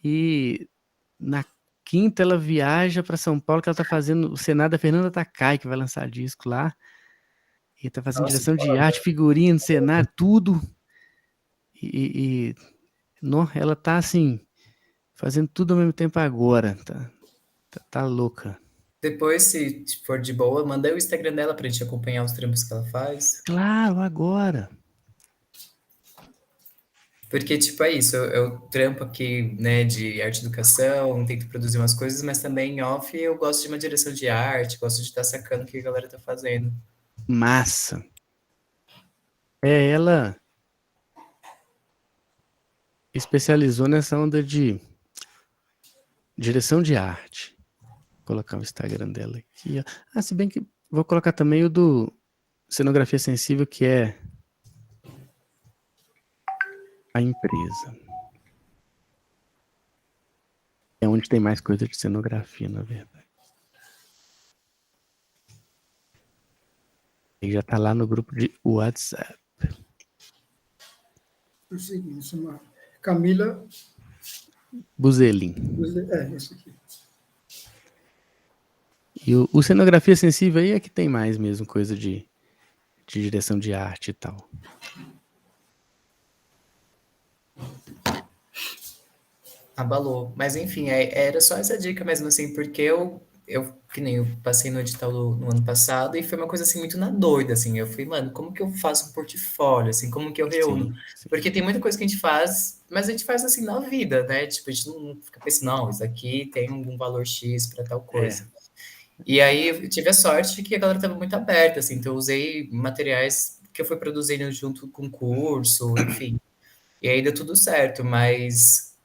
E na quinta ela viaja para São Paulo, que ela tá fazendo o Senado da Fernanda Takai, que vai lançar disco lá. E tá fazendo Nossa, direção de arte, figurino, cenário, tudo. Não, ela tá assim, fazendo tudo ao mesmo tempo agora. Tá louca. depois, se for de boa, manda o Instagram dela pra gente acompanhar os trampos que ela faz. Claro, agora. Porque, tipo, é isso, eu trampo aqui, né, de arte e educação, tento produzir umas coisas, mas também em off eu gosto de uma direção de arte, gosto de estar sacando o que a galera tá fazendo. Massa. Ela especializou nessa onda de direção de arte. Vou colocar o Instagram dela aqui. Ó. Se bem que vou colocar também o do Cenografia Sensível, que é a empresa. É onde tem mais coisa de cenografia, na verdade. E já tá lá no grupo de WhatsApp. É o seguinte, chama Camila. Buzelin. Esse aqui. E o Cenografia Sensível aí é que tem mais mesmo coisa de direção de arte e tal. Abalou. Mas enfim, era só essa dica mesmo, assim, porque que nem eu passei no edital no ano passado e foi uma coisa assim muito na doida, assim. Eu fui, mano, como que eu faço um portfólio, assim, como que eu reúno? Sim. Porque tem muita coisa que a gente faz, mas a gente faz assim na vida, né? Tipo, a gente não fica pensando, não, isso aqui tem algum valor X para tal coisa. E aí eu tive a sorte que a galera estava muito aberta, assim, então eu usei materiais que eu fui produzindo junto com o curso, enfim. E aí deu tudo certo, mas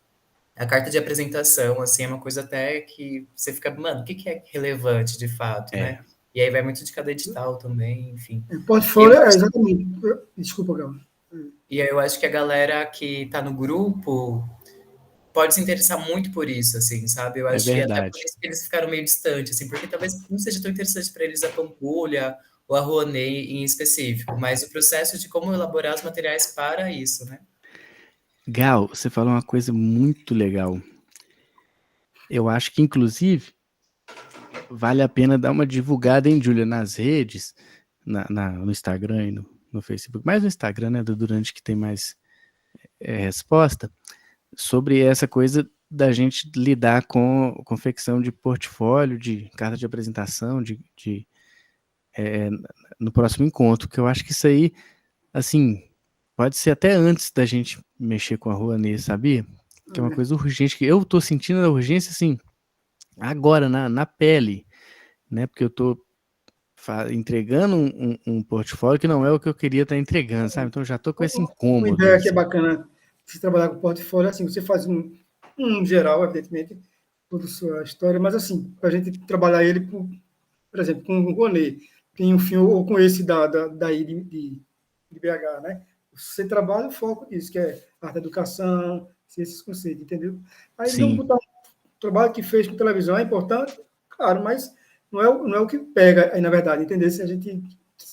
a carta de apresentação, assim, é uma coisa até que você fica, mano, o que é relevante de fato, né? E aí vai muito de cada edital também, enfim. Portfólio, exatamente. Desculpa, Gal. E aí eu acho que a galera que tá no grupo pode se interessar muito por isso, assim, sabe? Eu É acho que até por verdade. isso que eles ficaram meio distantes, assim, porque talvez não seja tão interessante para eles a Pampulha ou a Rouanet em específico, mas o processo de como elaborar os materiais para isso, né? Gal, você falou uma coisa muito legal. Eu acho que, inclusive, vale a pena dar uma divulgada, hein, Júlia, nas redes, no Instagram e no Facebook, mais no Instagram, né, do Durante, que tem mais resposta, sobre essa coisa da gente lidar com confecção de portfólio, de carta de apresentação, no próximo encontro, que eu acho que isso aí, assim, pode ser até antes da gente mexer com a Rouanet, sabia? Que é uma coisa urgente, que eu tô sentindo a urgência, assim, agora, na pele, né? Porque eu tô entregando um portfólio que não é o que eu queria estar entregando, sabe? Então eu já tô com esse Uma incômodo, ideia que é assim. bacana se trabalhar com portfólio, assim, você faz um geral, evidentemente, toda a sua história, mas assim, para a gente trabalhar ele, por exemplo, com o Rouanet, tem um filme, ou com esse daí de BH, né? Você trabalha o foco disso, que é arte da educação, ciências conceitos, entendeu? Aí vamos Sim, botar um trabalho que fez com televisão, é importante, claro, mas não é o que pega aí, na verdade, entendeu? Se a gente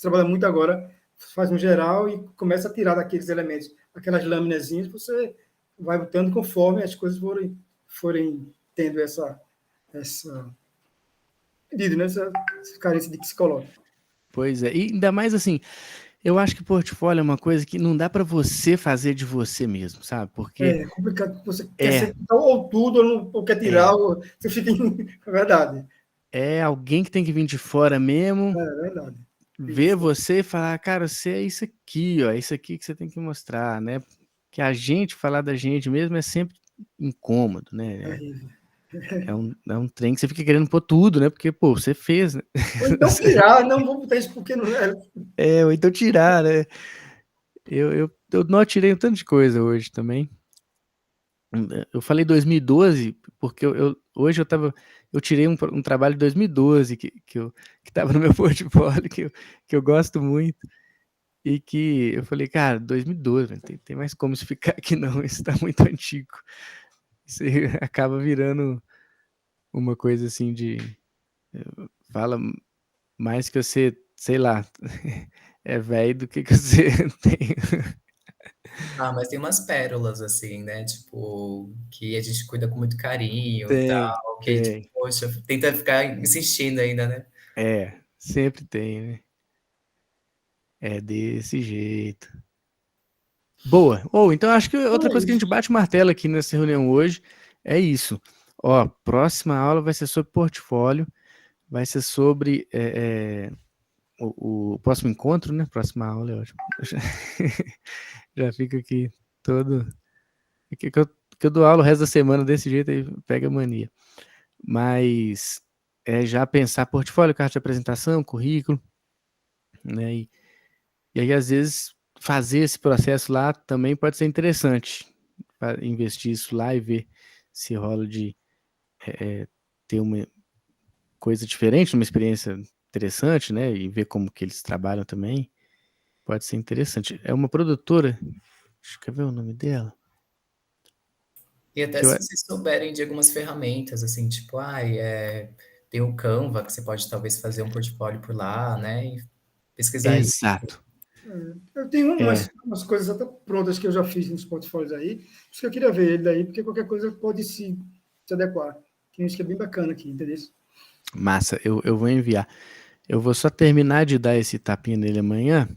trabalha muito agora, faz um geral e começa a tirar daqueles elementos, aquelas laminazinhas, você vai botando conforme as coisas forem tendo essa pedido, né? Essa carência de que se coloca. pois é. E ainda mais assim, eu acho que portfólio é uma coisa que não dá para você fazer de você mesmo, sabe? Porque É complicado, você quer é, ser ou tudo, ou quer tirar, é, ou você fica em... É verdade, é alguém que tem que vir de fora mesmo, é verdade. ver Isso, você e falar, cara, você é isso aqui, ó, é isso aqui que você tem que mostrar, né? Que a gente falar da gente mesmo é sempre incômodo, é né? horrível. É um trem que você fica querendo pôr tudo, né? Porque, pô, você fez, né? Ou então tirar, não vou botar isso porque não é. Ou então tirar, né? Eu não tirei um tanto de coisa hoje também. Eu falei 2012, porque hoje eu tirei um trabalho de 2012 que estava no meu portfólio, que eu gosto muito, e que eu falei, cara, 2012, velho, tem mais como isso ficar aqui não, isso está muito antigo. Isso aí acaba virando uma coisa assim fala mais que você, sei lá, é velho do que você tem. Ah, mas tem umas pérolas, assim, né? Tipo, que a gente cuida com muito carinho e Tem, tal, que, tipo, tem. poxa, tenta ficar insistindo ainda, né? Sempre tem, né? É desse jeito. Boa. Então acho que outra Então é coisa que a isso. gente bate o martelo aqui nessa reunião hoje é isso. Ó, próxima aula vai ser sobre portfólio, vai ser sobre o próximo encontro, né? Próxima aula é ótimo. Já fico aqui todo. Que eu dou aula o resto da semana desse jeito aí pega mania. Mas já pensar portfólio, carta de apresentação, currículo, né? E aí, às vezes, fazer esse processo lá também pode ser interessante. Investir isso lá e ver se rola de ter uma coisa diferente, uma experiência interessante, né? E ver como que eles trabalham também. Pode ser interessante. É uma produtora, deixa eu ver o nome dela. E até Que eu, se vocês souberem de algumas ferramentas, assim, tipo, tem o Canva, que você pode talvez fazer um portfólio por lá, né? E pesquisar isso. exato. Eu tenho É, umas coisas até prontas que eu já fiz nos portfólios aí. Acho que eu queria ver ele daí, porque qualquer coisa pode se adequar. Tem uns que é bem bacana aqui, entendeu? massa, eu vou enviar. Eu vou só terminar de dar esse tapinha nele amanhã,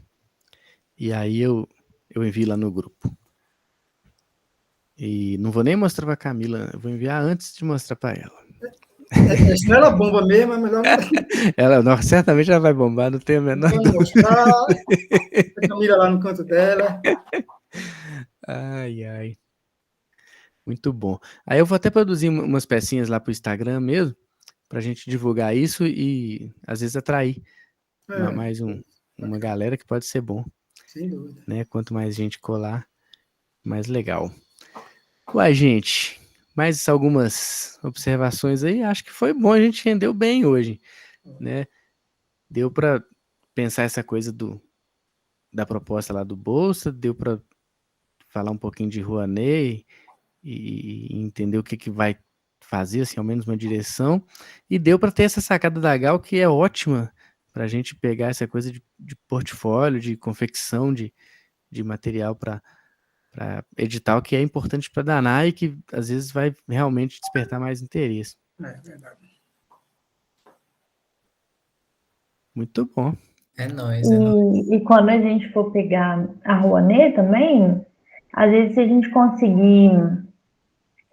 e aí eu envio lá no grupo. E não vou nem mostrar pra Camila, eu vou enviar antes de mostrar pra ela. Se não ela bomba mesmo, é melhor Ela certamente ela vai bombar, não tenho a menor não dúvida. mostrar. A Camila lá no canto dela. Ai, ai. Muito bom. Aí eu vou até produzir umas pecinhas lá pro Instagram mesmo, pra gente divulgar isso e às vezes atrair É, mais uma bacana, galera que pode ser bom, sem dúvida. né? Quanto mais gente colar, mais legal. Uai, gente, mais algumas observações aí. Acho que foi bom, a gente rendeu bem hoje, né? Deu pra pensar essa coisa da proposta lá do Bolsa, deu pra falar um pouquinho de Rouanet e entender o que vai fazer, assim, ao menos uma direção, e deu para ter essa sacada da Gal que é ótima para a gente pegar essa coisa de portfólio, de confecção de material para edital, que é importante para danar e que às vezes vai realmente despertar mais interesse. É verdade. Muito bom. É nóis, é nóis. E quando a gente for pegar a Rouanet também, às vezes se a gente conseguir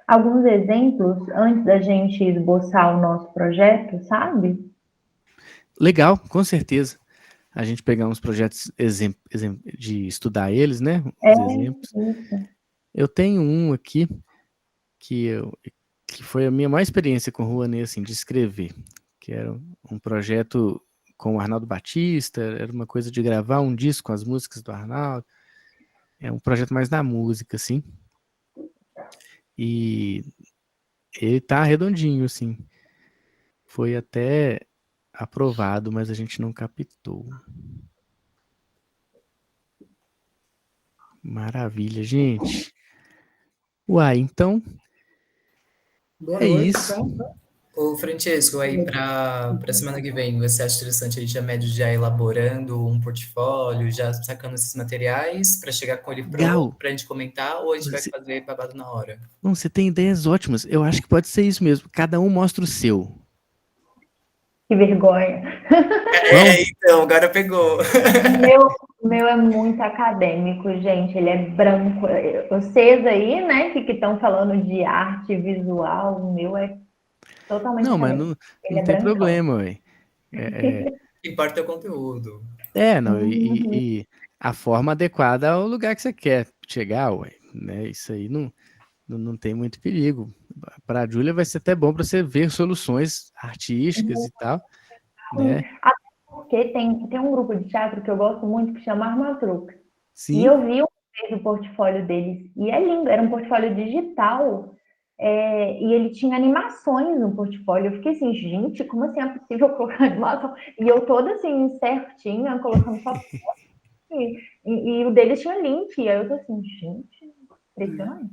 alguns exemplos antes da gente esboçar o nosso projeto, sabe? Legal, com certeza. A gente pegar uns projetos de estudar eles, né? Os exemplos. Isso. Eu tenho um aqui que foi a minha maior experiência com Rouanet, assim, de escrever, que era um projeto com o Arnaldo Batista, era uma coisa de gravar um disco com as músicas do Arnaldo. É um projeto mais da música, assim. E ele tá redondinho, assim. Foi até aprovado, mas a gente não captou. Maravilha, gente. Uai, então Boa é noite, isso. então. Ô, Francesco, aí para semana que vem, você acha interessante a gente já médio já elaborando um portfólio, já sacando esses materiais para chegar com ele Legal. pronto para a gente comentar, ou a gente vai Você- fazer babado na hora? Não, você tem ideias ótimas. Eu acho que pode ser isso mesmo. Cada um mostra o seu. Que vergonha. Então, agora pegou. O meu é muito acadêmico, gente. Ele é branco. Vocês aí, né, que estão falando de arte visual, o meu é totalmente Não, mas acadêmico. não tem problema, ué. O que importa é o conteúdo. Não, e a forma adequada ao lugar que você quer chegar, ué, né? Isso aí não tem muito perigo. Para a Júlia vai ser até bom para você ver soluções artísticas e tal, né? Até porque tem um grupo de teatro que eu gosto muito que chama Armatrux. Sim. E eu vi uma vez o portfólio deles e é lindo, era um portfólio digital. E ele tinha animações no portfólio. Eu fiquei assim, gente, como assim é possível colocar animação? E eu toda assim, certinha, colocando só e o deles tinha link. Aí eu tô assim, gente, impressionante.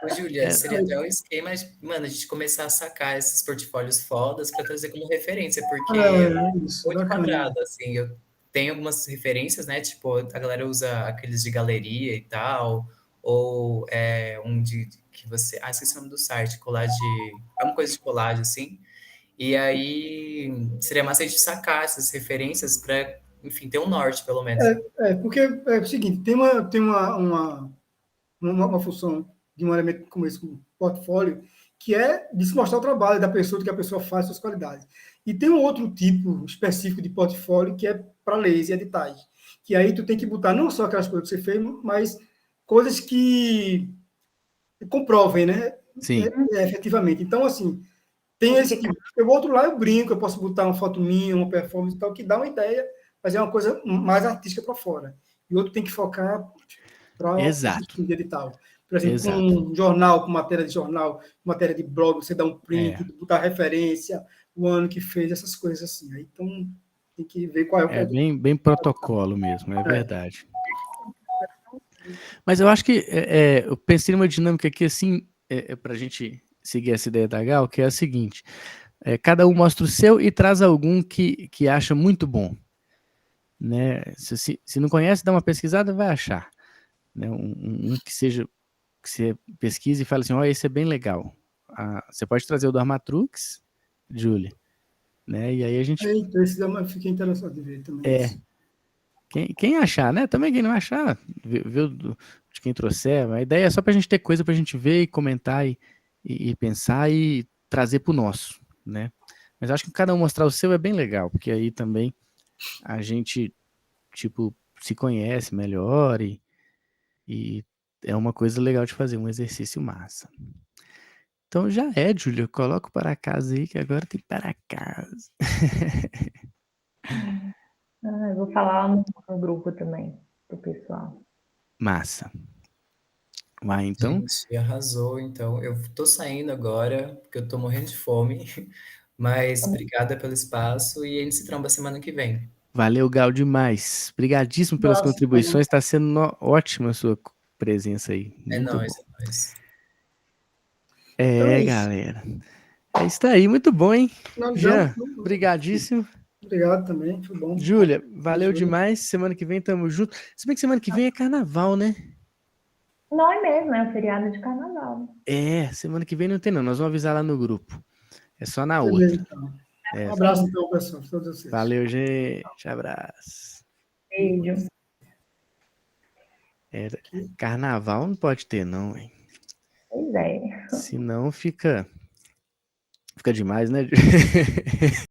Ô, Júlia, seria até um esquema, mano, a gente começar a sacar esses portfólios fodas para trazer como referência, porque Isso, muito bacana. quadrado, assim, eu tenho algumas referências, né, tipo, a galera usa aqueles de galeria e tal, ou um que você, esqueci o nome do site, colagem, é uma coisa de colagem, assim, e aí seria massa a gente sacar essas referências para, enfim, ter um norte, pelo menos. Porque é o seguinte, tem uma função de um elemento como esse, como portfólio, que é de se mostrar o trabalho da pessoa, do que a pessoa faz, suas qualidades. E tem um outro tipo específico de portfólio que é para leis e editais, que aí tu tem que botar não só aquelas coisas que você fez, mas coisas que comprovem, né? Sim. Efetivamente. Então, assim, tem esse tipo. O outro lá eu brinco, eu posso botar uma foto minha, uma performance e tal, que dá uma ideia, mas é uma coisa mais artística para fora. E o outro tem que focar para Exato. de edital. Por exemplo, Exato. com um jornal, com matéria de jornal, matéria de blog, você dá um print, botar referência, o ano que fez, essas coisas assim. Aí, então, tem que ver qual é o bem protocolo mesmo, é verdade. Mas eu acho que eu pensei numa dinâmica aqui, assim, para a gente seguir essa ideia da Gal, que é a seguinte: cada um mostra o seu e traz algum que acha muito bom. Né? Se não conhece, dá uma pesquisada, vai achar. Né? Um que seja, que você pesquise e fale assim, esse é bem legal. Você pode trazer o do Armatrux, Júlia, né? E aí a gente... Esse eu fiquei interessado em ver também. Quem achar, né? Também quem não achar, vê de quem trouxer. A ideia é só pra gente ter coisa pra gente ver e comentar e pensar e trazer pro nosso, né? Mas acho que cada um mostrar o seu é bem legal, porque aí também a gente, tipo, se conhece melhor e é uma coisa legal de fazer, um exercício massa. Então já Júlia, coloca o para casa aí, que agora tem para casa. Eu vou falar no grupo também, pro pessoal. Massa. Vai, então. Gente, arrasou, então. Eu tô saindo agora, porque eu tô morrendo de fome, mas obrigada pelo espaço e a gente se tromba semana que vem. Valeu, Gal, demais. Obrigadíssimo pelas contribuições, está sendo ótima a sua presença aí. É Muito nóis, bom. é nóis. Então é isso. Galera. É isso aí, muito bom, hein? Não, Jean, não. brigadíssimo. Obrigado também, foi bom. Júlia, valeu Júlia. demais. Semana que vem tamo junto. Se bem que semana que vem é carnaval, né? Não é mesmo, é o feriado de carnaval. Semana que vem não tem não. Nós vamos avisar lá no grupo. É só na Beleza, outra. então. É, Um abraço, então, pessoal. Todos vocês. valeu, gente. Abraço. Beijo. Carnaval não pode ter, não, hein? Pois é. Senão fica demais, né?